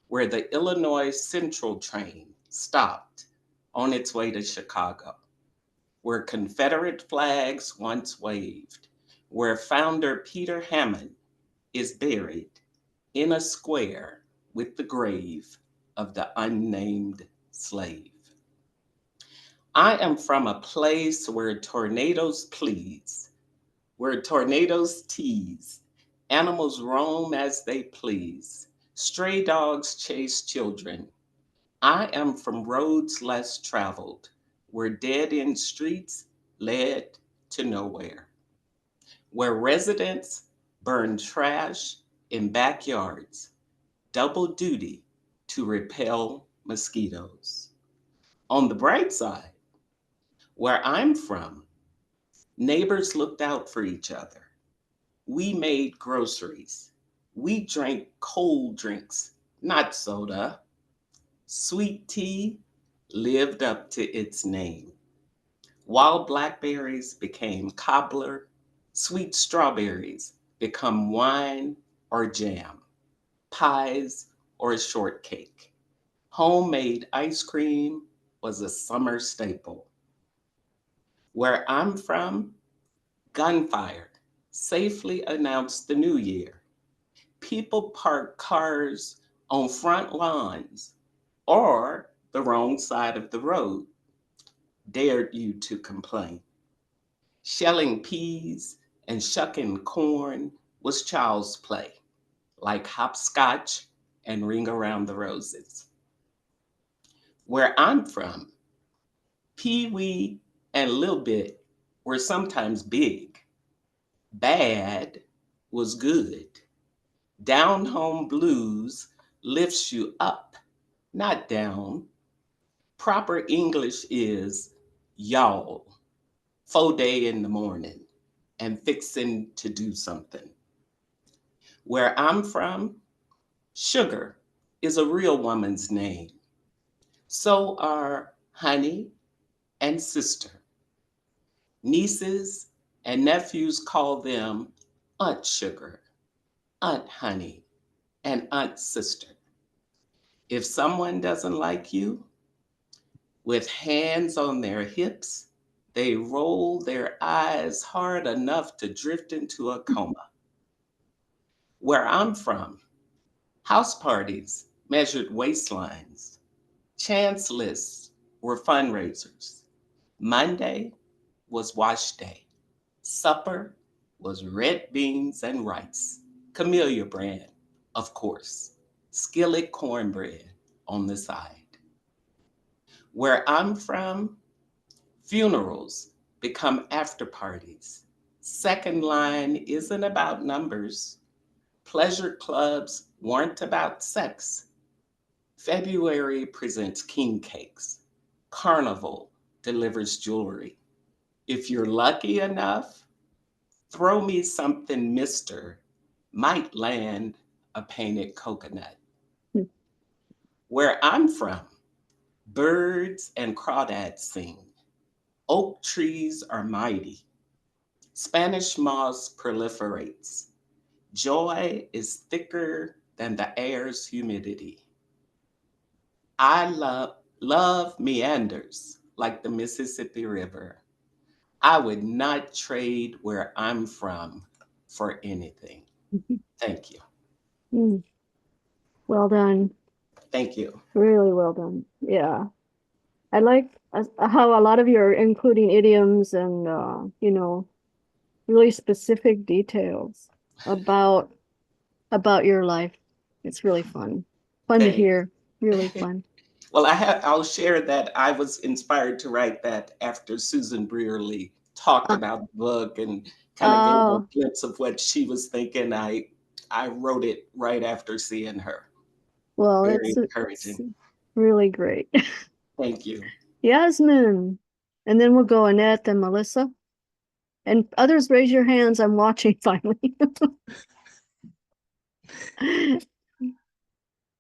where the Illinois Central train stopped on its way to Chicago, where Confederate flags once waved, where founder Peter Hammond is buried in a square with the grave of the unnamed slave. I am from a place where tornadoes please, where tornadoes tease, animals roam as they please, stray dogs chase children. I am from roads less traveled, where dead-end streets led to nowhere, where residents burn trash in backyards, double duty to repel mosquitoes. On the bright side, where I'm from, neighbors looked out for each other. we made groceries. We drank cold drinks, not soda. Sweet tea lived up to its name. Wild blackberries became cobbler, sweet strawberries become wine or jam, pies or shortcake. Homemade ice cream was a summer staple. Where I'm from, gunfire safely announced the new year. People parked cars on front lawns or the wrong side of the road. Dared you to complain. Shelling peas and shucking corn was child's play, like hopscotch and ring around the roses. Where I'm from, pee-wee and Lil Bit were sometimes big. Bad was good. Down home blues lifts you up, not down. Proper English is y'all, faux day in the morning, and fixing to do something. Where I'm from, Sugar is a real woman's name. So are Honey and Sister. Nieces and nephews call them Aunt Sugar, Aunt Honey, and Aunt Sister. If someone doesn't like you, with hands on their hips, they roll their eyes hard enough to drift into a coma. Where I'm from, house parties measured waistlines. Chance lists were fundraisers. Monday was wash day. Supper was red beans and rice. Camellia brand, of course. Skillet cornbread on the side. Where I'm from, funerals become after parties. Second line isn't about numbers. Pleasure clubs weren't about sex. February presents king cakes. Carnival delivers jewelry. If you're lucky enough, throw me something, mister, might land a painted coconut. Hmm. Where I'm from, birds and crawdads sing. Oak trees are mighty. Spanish moss proliferates. Joy is thicker than the air's humidity. I love meanders like the Mississippi River. I would not trade where I'm from for anything. Thank you. Mm, well done. Thank you. Really well done. Yeah. I like how a lot of you are including idioms and, really specific details about your life. It's really fun. Fun to Thanks. hear. Really fun. Well, I'll share that I was inspired to write that after Susan Brearley talked about the book and kind of gave a Oh, glimpse of what she was thinking. I wrote it right after seeing her. well, Very it's encouraging. really great. Thank you. Yasmin. And then we'll go Annette and Melissa. And others, raise your hands. I'm watching finally.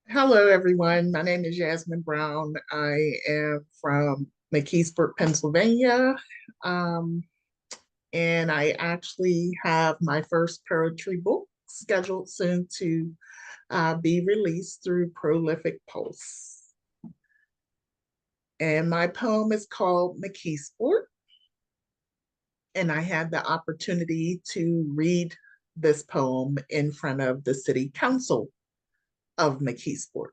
Hello, everyone. My name is Yasmin Brown. I am from McKeesport, Pennsylvania. And I actually have my first poetry book scheduled soon to be released through Prolific Pulse. And my poem is called McKeesport. And I had the opportunity to read this poem in front of the City Council of McKeesport.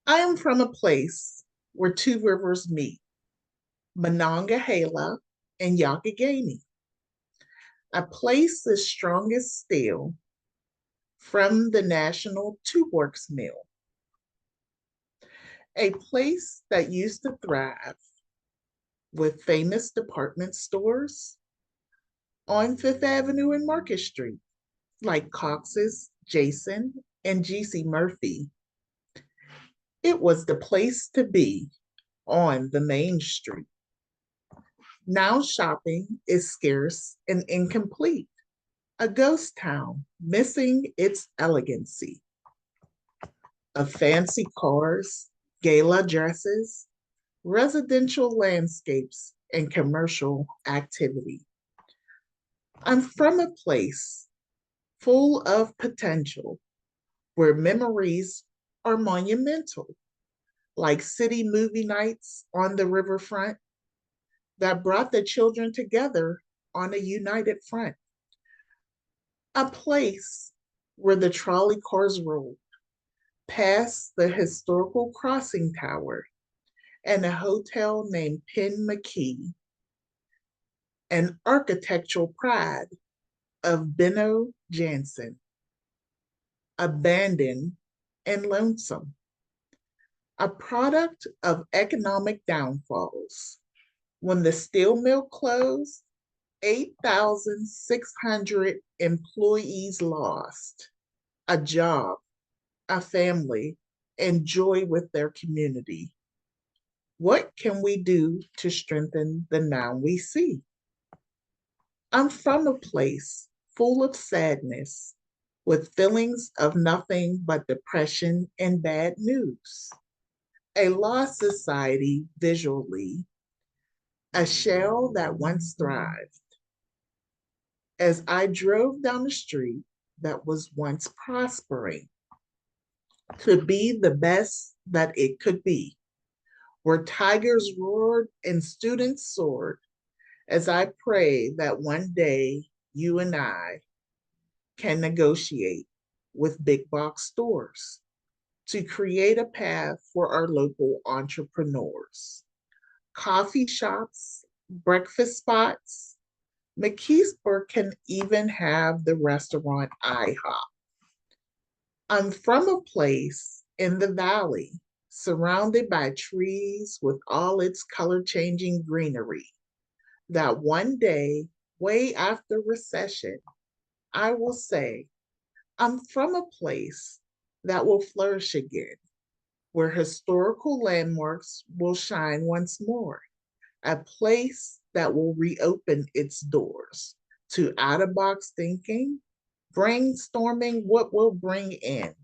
I am from a place where two rivers meet, Monongahela and Youghiogheny, a place that's strongest still from the National Two Works Mill, a place that used to thrive with famous department stores on Fifth Avenue and Market Street, like Cox's, Jason, and G.C. Murphy. It was the place to be on the main street. Now shopping is scarce and incomplete, a ghost town missing its elegancy of fancy cars, gala dresses, residential landscapes, and commercial activity. I'm from a place full of potential where memories are monumental, like city movie nights on the riverfront that brought the children together on a united front. A place where the trolley cars rolled past the historical crossing tower and a hotel named Penn McKee, an architectural pride of Benno Jansen, abandoned and lonesome, a product of economic downfalls. When the steel mill closed, 8,600 employees lost a job, a family, and joy with their community. What can we do to strengthen the now we see? I'm from a place full of sadness, with feelings of nothing but depression and bad news. A lost society visually, a shell that once thrived. As I drove down the street that was once prospering, to be the best that it could be, where tigers roared and students soared, as I pray that one day you and I can negotiate with big box stores to create a path for our local entrepreneurs. Coffee shops, breakfast spots, McKeesburg can even have the restaurant IHOP. I'm from a place in the valley surrounded by trees with all its color changing greenery that one day, way after recession, I will say, I'm from a place that will flourish again, where historical landmarks will shine once more, a place that will reopen its doors to out of box thinking, brainstorming what will bring in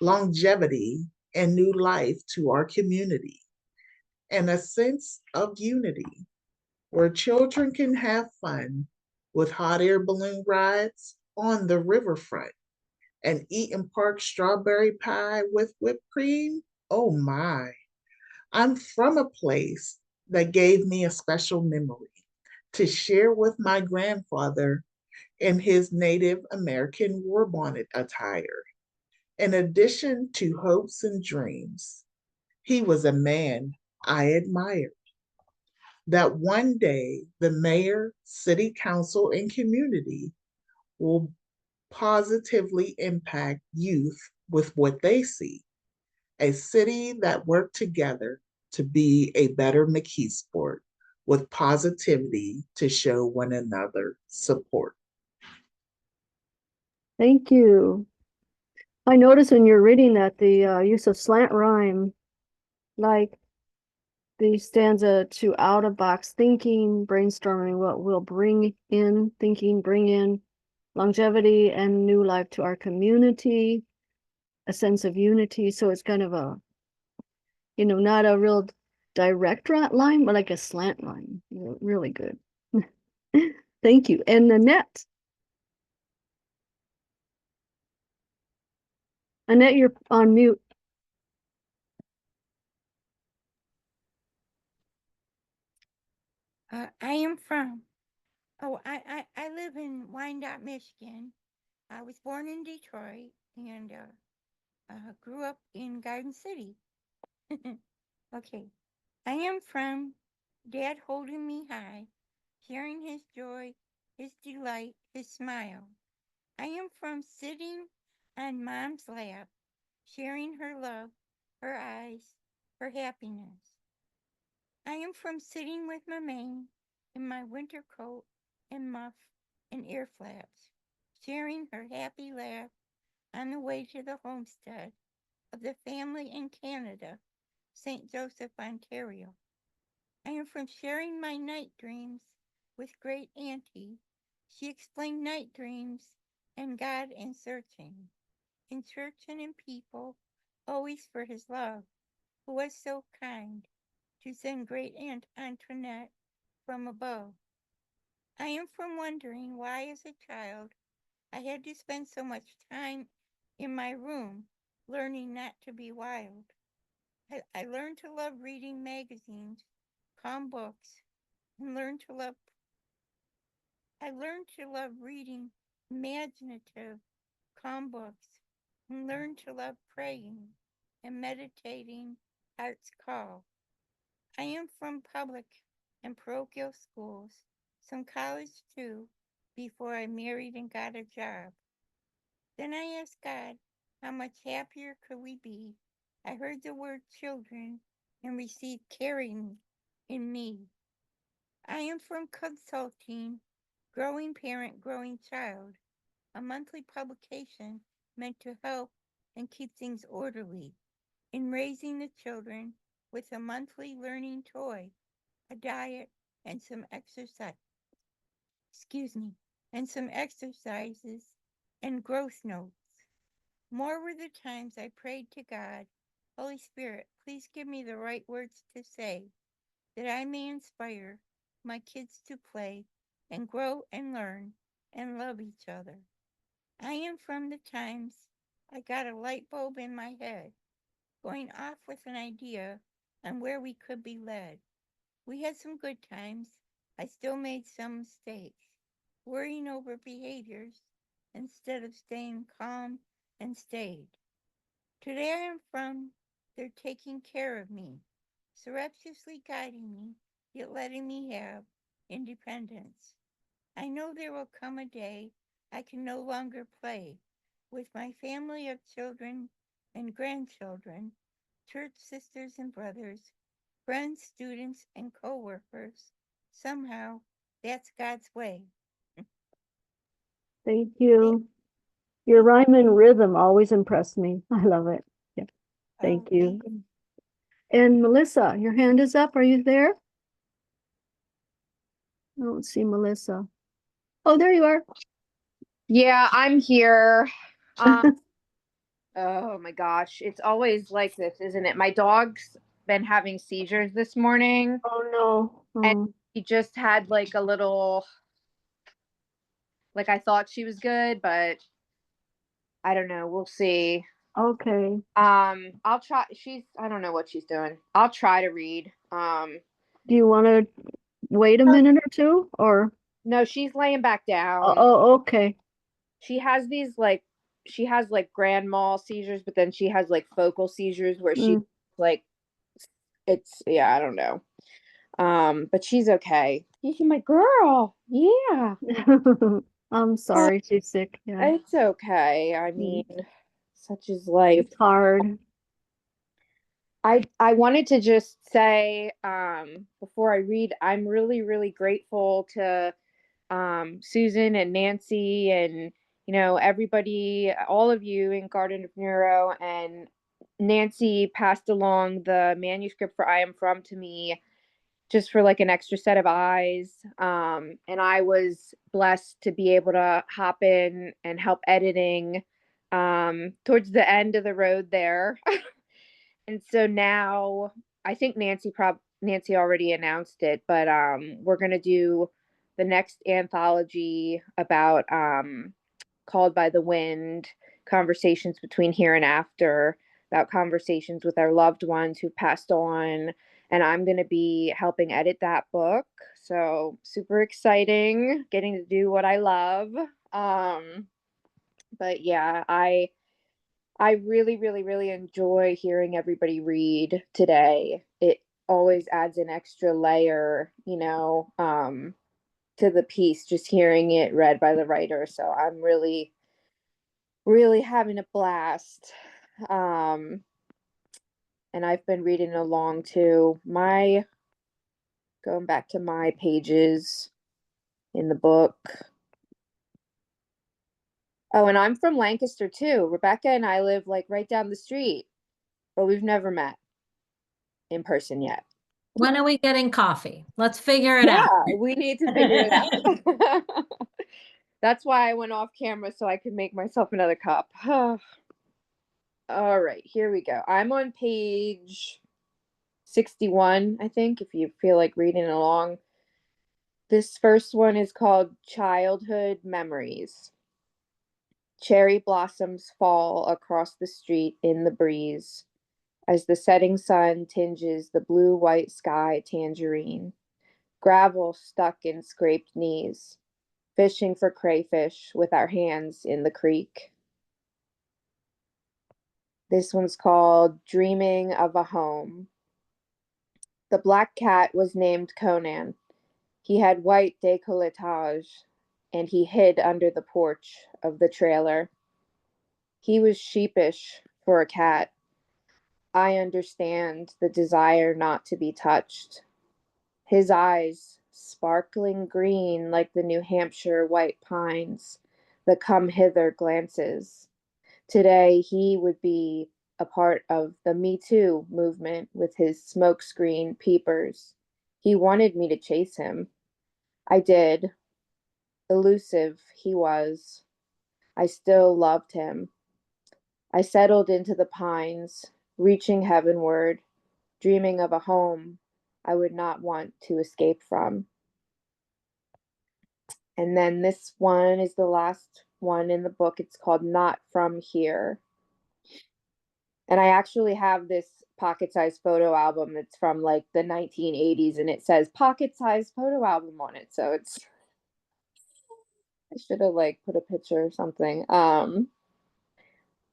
longevity and new life to our community, and a sense of unity where children can have fun with hot air balloon rides on the riverfront and Eaton Park strawberry pie with whipped cream. Oh my. I'm from a place that gave me a special memory to share with my grandfather in his Native American war bonnet attire. In addition to hopes and dreams, he was a man I admired. That one day the mayor, city council, and community will positively impact youth with what they see. A city that worked together to be a better McKeesport with positivity to show one another support. Thank you. I noticed when you're reading that the use of slant rhyme, like the stanza to out of box thinking, brainstorming what will bring in, thinking, bring in longevity and new life to our community, a sense of unity. So it's kind of a, not a real direct line, but like a slant line. Really good. Thank you. And Annette. Annette, you're on mute. I am from, I live in Wyandotte, Michigan. I was born in Detroit and grew up in Garden City. Okay. I am from Dad holding me high, sharing his joy, his delight, his smile. I am from sitting on Mom's lap, sharing her love, her eyes, her happiness. I am from sitting with my mane in my winter coat and muff and ear flaps, sharing her happy laugh on the way to the homestead of the family in Canada, St. Joseph, Ontario. I am from sharing my night dreams with Great Auntie. She explained night dreams and God and searching, in church and in people, always for his love, who was so kind to send Great Aunt Antoinette from above. I am from wondering why, as a child, I had to spend so much time in my room learning not to be wild. I learned to love reading magazines, calm books, and I learned to love reading imaginative, calm books, and learned to love praying and meditating heart's call. I am from public and parochial schools, some college too, before I married and got a job. Then I asked God, how much happier could we be? I heard the word children and received caring in me. I am from Consulting, Growing Parent, Growing Child, a monthly publication meant to help and keep things orderly in raising the children with a monthly learning toy, a diet, and some exercise. And some exercises and growth notes. More were the times I prayed to God, Holy Spirit, please give me the right words to say, that I may inspire my kids to play and grow and learn and love each other. I am from the times I got a light bulb in my head, going off with an idea on where we could be led. We had some good times. I still made some mistakes, worrying over behaviors instead of staying calm and stayed. Today I am from, they're taking care of me, surreptitiously guiding me, yet letting me have independence. I know there will come a day I can no longer play with my family of children and grandchildren, church sisters and brothers, friends, students, and co-workers. Somehow, that's God's way. Thank you. Your rhyme and rhythm always impress me. I love it. Yeah. Thank you. And Melissa, your hand is up. Are you there? I don't see Melissa. Oh, there you are. Yeah, I'm here. Oh my gosh, it's always like this, isn't it? My dog's been having seizures this morning. Oh no. And he just had like a little, like I thought she was good, but I don't know. We'll see. Okay. I'll try. I don't know what she's doing. I'll try to read. Do you want to wait a minute or two or? No, she's laying back down. Oh, okay. She has she has like grand mal seizures, but then she has like focal seizures where she like, I don't know. But she's okay. You're my girl. Yeah. I'm sorry she's sick. Yeah. It's okay. I mean, such is life. It's hard. I wanted to just say, before I read, I'm really, really grateful to Susan and Nancy and, everybody, all of you in Garden of Neuro. And Nancy passed along the manuscript for I Am From to me just for like an extra set of eyes. And I was blessed to be able to hop in and help editing towards the end of the road there. And so now I think Nancy already announced it, but we're gonna do the next anthology about Called by the Wind, conversations between here and after, about conversations with our loved ones who passed on. And I'm going to be helping edit that book. So super exciting, getting to do what I love. But yeah, I really, really, really enjoy hearing everybody read today. It always adds an extra layer, to the piece, just hearing it read by the writer. So I'm really, really having a blast. And I've been reading along too. Going back to my pages in the book. Oh, and I'm from Lancaster too. Rebecca and I live like right down the street, but we've never met in person yet. When are we getting coffee? Let's figure it Yeah, out. we need to figure it out. That's why I went off camera so I could make myself another cup. All right, here we go. I'm on page 61, I think, if you feel like reading along. This first one is called Childhood Memories. Cherry blossoms fall across the street in the breeze as the setting sun tinges the blue-white sky tangerine. Gravel stuck in scraped knees, fishing for crayfish with our hands in the creek. This one's called Dreaming of a Home. The black cat was named Conan. He had white décolletage, and he hid under the porch of the trailer. He was sheepish for a cat. I understand the desire not to be touched. His eyes, sparkling green like the New Hampshire white pines, the come hither glances. Today he would be a part of the Me Too movement with his smokescreen peepers. He wanted me to chase him. I did. Elusive he was. I still loved him. I settled into the pines, reaching heavenward, dreaming of a home I would not want to escape from. And then this one is the last one in the book. It's called Not From Here. And I actually have this pocket-sized photo album that's from like the 1980s, and it says pocket-sized photo album on it. So it's, I should have like put a picture or something.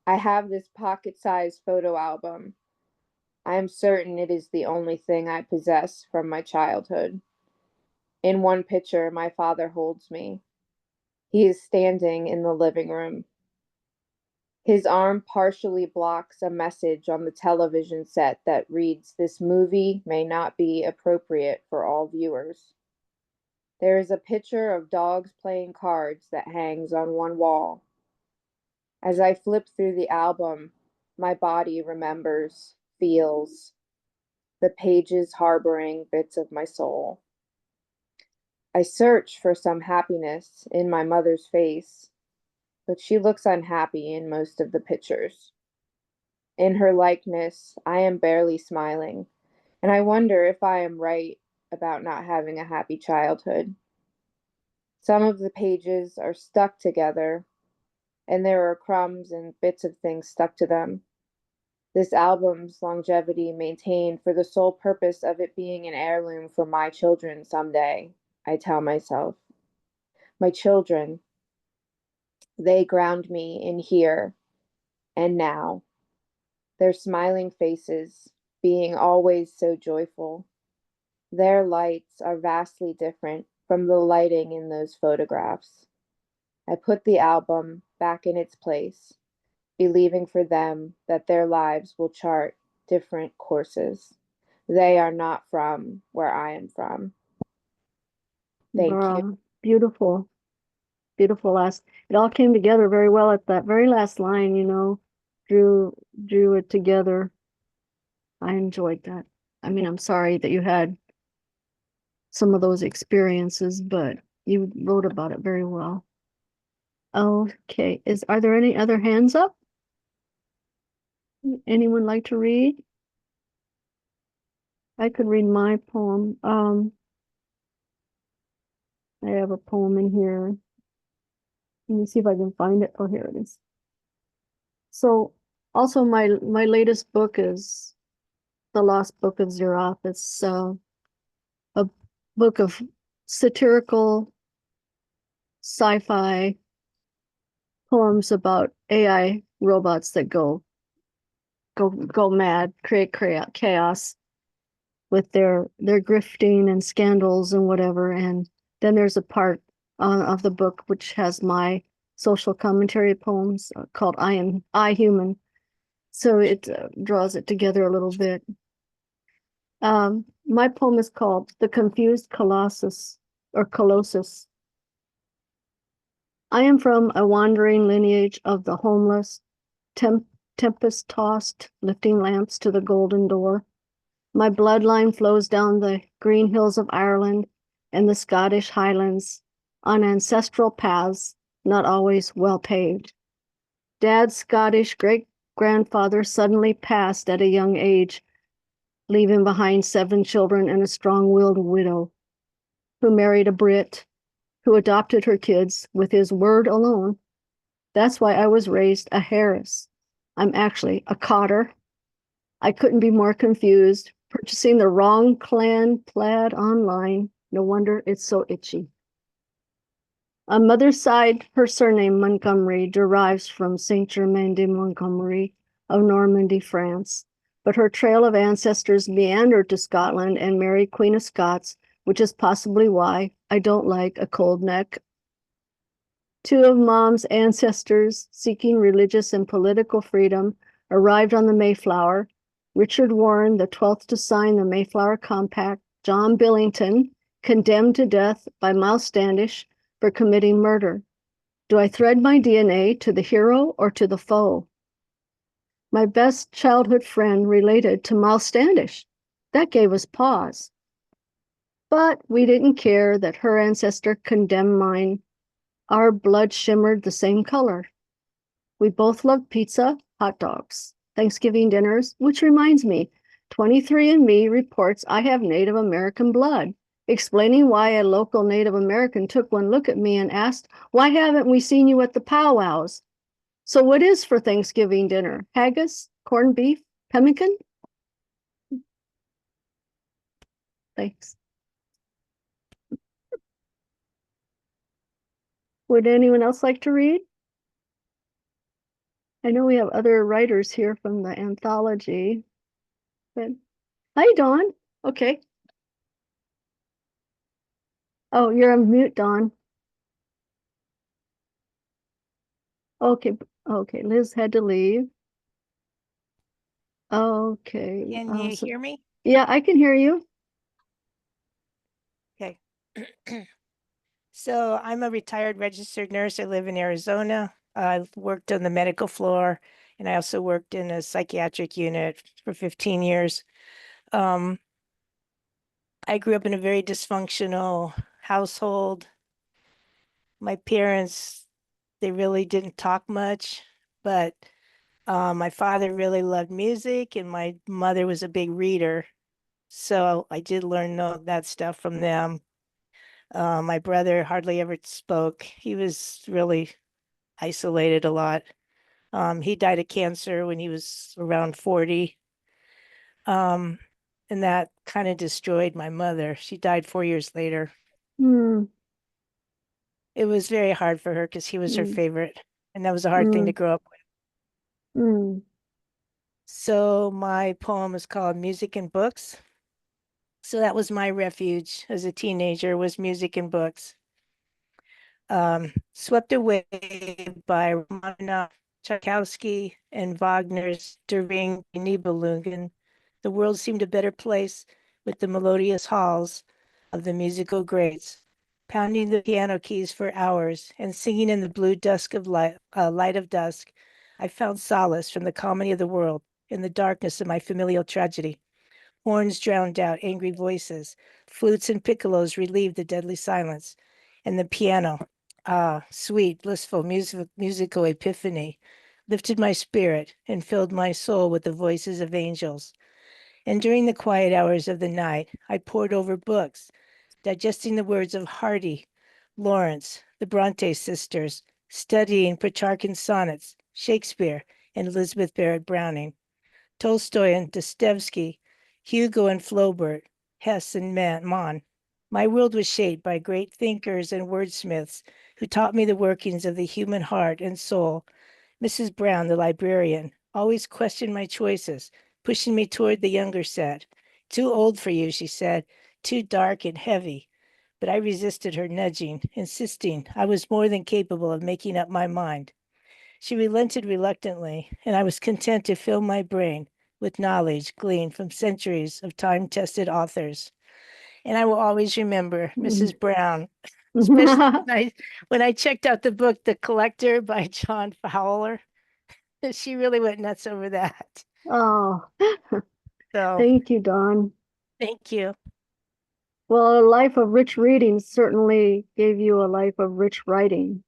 I have this pocket-sized photo album. I am certain it is the only thing I possess from my childhood. In one picture, my father holds me. He is standing in the living room. His arm partially blocks a message on the television set that reads, "This movie may not be appropriate for all viewers." There is a picture of dogs playing cards that hangs on one wall. As I flip through the album, my body remembers, feels, the pages harboring bits of my soul. I search for some happiness in my mother's face, but she looks unhappy in most of the pictures. In her likeness, I am barely smiling, and I wonder if I am right about not having a happy childhood. Some of the pages are stuck together, and there are crumbs and bits of things stuck to them. This album's longevity maintained for the sole purpose of it being an heirloom for my children someday, I tell myself. My children, they ground me in here and now. Their smiling faces, being always so joyful. Their lights are vastly different from the lighting in those photographs. I put the album back in its place, believing for them that their lives will chart different courses. They are not from where I am from. Thank you. Beautiful, beautiful last. It all came together very well at that very last line, you know, drew it together. I enjoyed that. I mean, I'm sorry that you had some of those experiences, but you wrote about it very well. Okay, are there any other hands up? Anyone like to read? I could read my poem. I have a poem in here. Let me see if I can find it. Oh, here it is. So also my latest book is The Lost Book of Zeroth. It's a book of satirical sci-fi poems about AI robots that go mad, create chaos with their grifting and scandals and whatever. And then there's a part of the book which has my social commentary poems called I Human. So it draws it together a little bit. My poem is called The Confused Colossus or Colossus. I am from a wandering lineage of the homeless, tempest-tossed, lifting lamps to the golden door. My bloodline flows down the green hills of Ireland and the Scottish Highlands on ancestral paths, not always well paved. Dad's Scottish great-grandfather suddenly passed at a young age, leaving behind 7 children and a strong-willed widow who married a Brit who adopted her kids with his word alone. That's why I was raised a Harris. I'm actually a Cotter. I couldn't be more confused, purchasing the wrong clan plaid online. No wonder it's so itchy. On mother's side, her surname Montgomery derives from Saint Germain de Montgomery of Normandy, France, but her trail of ancestors meandered to Scotland and Mary, Queen of Scots, which is possibly why I don't like a cold neck. 2 of Mom's ancestors seeking religious and political freedom arrived on the Mayflower. Richard Warren, the 12th to sign the Mayflower Compact, John Billington, condemned to death by Miles Standish for committing murder. Do I thread my DNA to the hero or to the foe? My best childhood friend related to Miles Standish. That gave us pause. But we didn't care that her ancestor condemned mine. Our blood shimmered the same color. We both loved pizza, hot dogs, Thanksgiving dinners, which reminds me, 23andMe reports I have Native American blood, explaining why a local Native American took one look at me and asked, "Why haven't we seen you at the powwows?" So what is for Thanksgiving dinner? Haggis, corned beef, pemmican? Thanks. Would anyone else like to read? I know we have other writers here from the anthology. But hi, Dawn. Okay. Oh, you're on mute, Dawn. Okay. Okay. Liz had to leave. Okay. Can you hear me? Yeah, I can hear you. Okay. So I'm a retired registered nurse. I live in Arizona. I worked on the medical floor, and I also worked in a psychiatric unit for 15 years. I grew up in a very dysfunctional household. My parents, they really didn't talk much, but my father really loved music, and my mother was a big reader. So I did learn that stuff from them. My brother hardly ever spoke. He was really isolated a lot. He died of cancer when he was around 40. And that kind of destroyed my mother. She died 4 years later. Hmm. It was very hard for her because he was her Mm. favorite. And that was a hard thing to grow up with. Mm. So my poem is called Music and Books. So that was my refuge as a teenager, was music and books. Swept away by Rachmaninoff, Tchaikovsky, and Wagner's Der Ring die Nibelungen, the world seemed a better place with the melodious halls of the musical greats, pounding the piano keys for hours and singing in the blue dusk of light of dusk. I found solace from the comedy of the world in the darkness of my familial tragedy. Horns drowned out angry voices. Flutes and piccolos relieved the deadly silence. And the piano, sweet, blissful, musical epiphany, lifted my spirit and filled my soul with the voices of angels. And during the quiet hours of the night, I pored over books, digesting the words of Hardy, Lawrence, the Bronte sisters, studying Petrarchan sonnets, Shakespeare, and Elizabeth Barrett Browning, Tolstoy and Dostoevsky, Hugo and Flaubert, Hess and Mann. My world was shaped by great thinkers and wordsmiths who taught me the workings of the human heart and soul. Mrs. Brown, the librarian, always questioned my choices, pushing me toward the younger set. Too old for you, she said, too dark and heavy. But I resisted her nudging, insisting I was more than capable of making up my mind. She relented reluctantly, and I was content to fill my brain with knowledge gleaned from centuries of time-tested authors. And I will always remember Mrs. Brown, especially when I checked out the book, The Collector by John Fowler. She really went nuts over that. Oh. So Thank you, Dawn. thank you. Well, a life of rich reading certainly gave you a life of rich writing.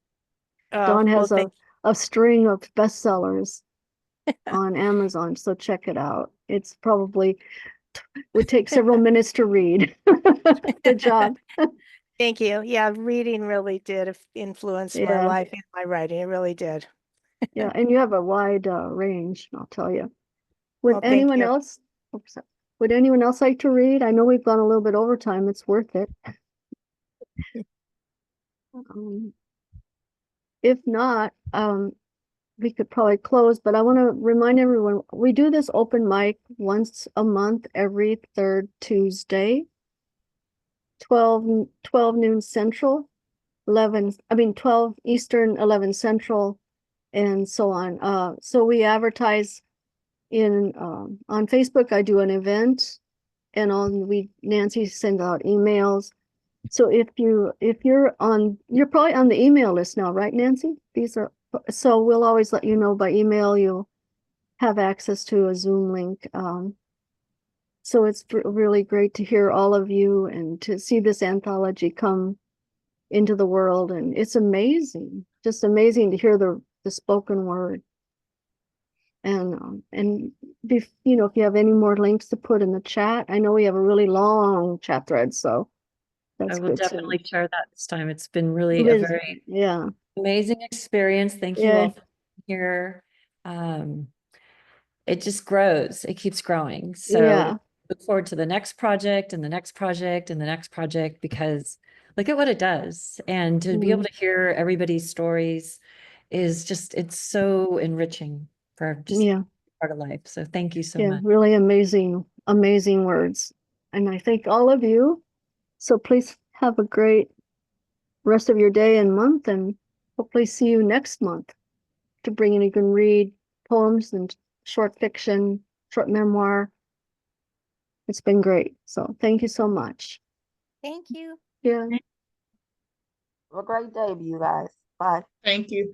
Dawn Well, has a string of bestsellers on Amazon, so check it out. It's probably would take several minutes to read. Good job. Thank you. Yeah, reading really did influence my Yeah. life and my writing. It really did. Yeah, and you have a wide range, I'll tell you. Would Well, thank anyone you. else? Oops, would anyone else like to read? I know we've gone a little bit over time. It's worth it. If not, we could probably close, but I want to remind everyone, we do this open mic once a month, every third Tuesday, 12 noon Central, 12 Eastern, 11 Central, and so on. So we advertise on Facebook. I do an event, and Nancy sends out emails. So if you're probably on the email list now, right, Nancy? So we'll always let you know by email. You'll have access to a Zoom link. So it's really great to hear all of you and to see this anthology come into the world. And it's amazing, just amazing to hear the spoken word. And if you have any more links to put in the chat, I know we have a really long chat thread, so that's I will good definitely too. share that this time. It's been really a very amazing experience. Thank you all for being here. It just grows. It keeps growing. So look forward to the next project and the next project and the next project, because look at what it does. And to be able to hear everybody's stories is just, it's so enriching for just part of life. So thank you so much. Really amazing words. And I thank all of you. So please have a great rest of your day and month, and hopefully see you next month to bring in. You can read poems and short fiction, short memoir. It's been great. So thank you so much. Thank you. Yeah. Have a great day, you guys. Bye. Thank you.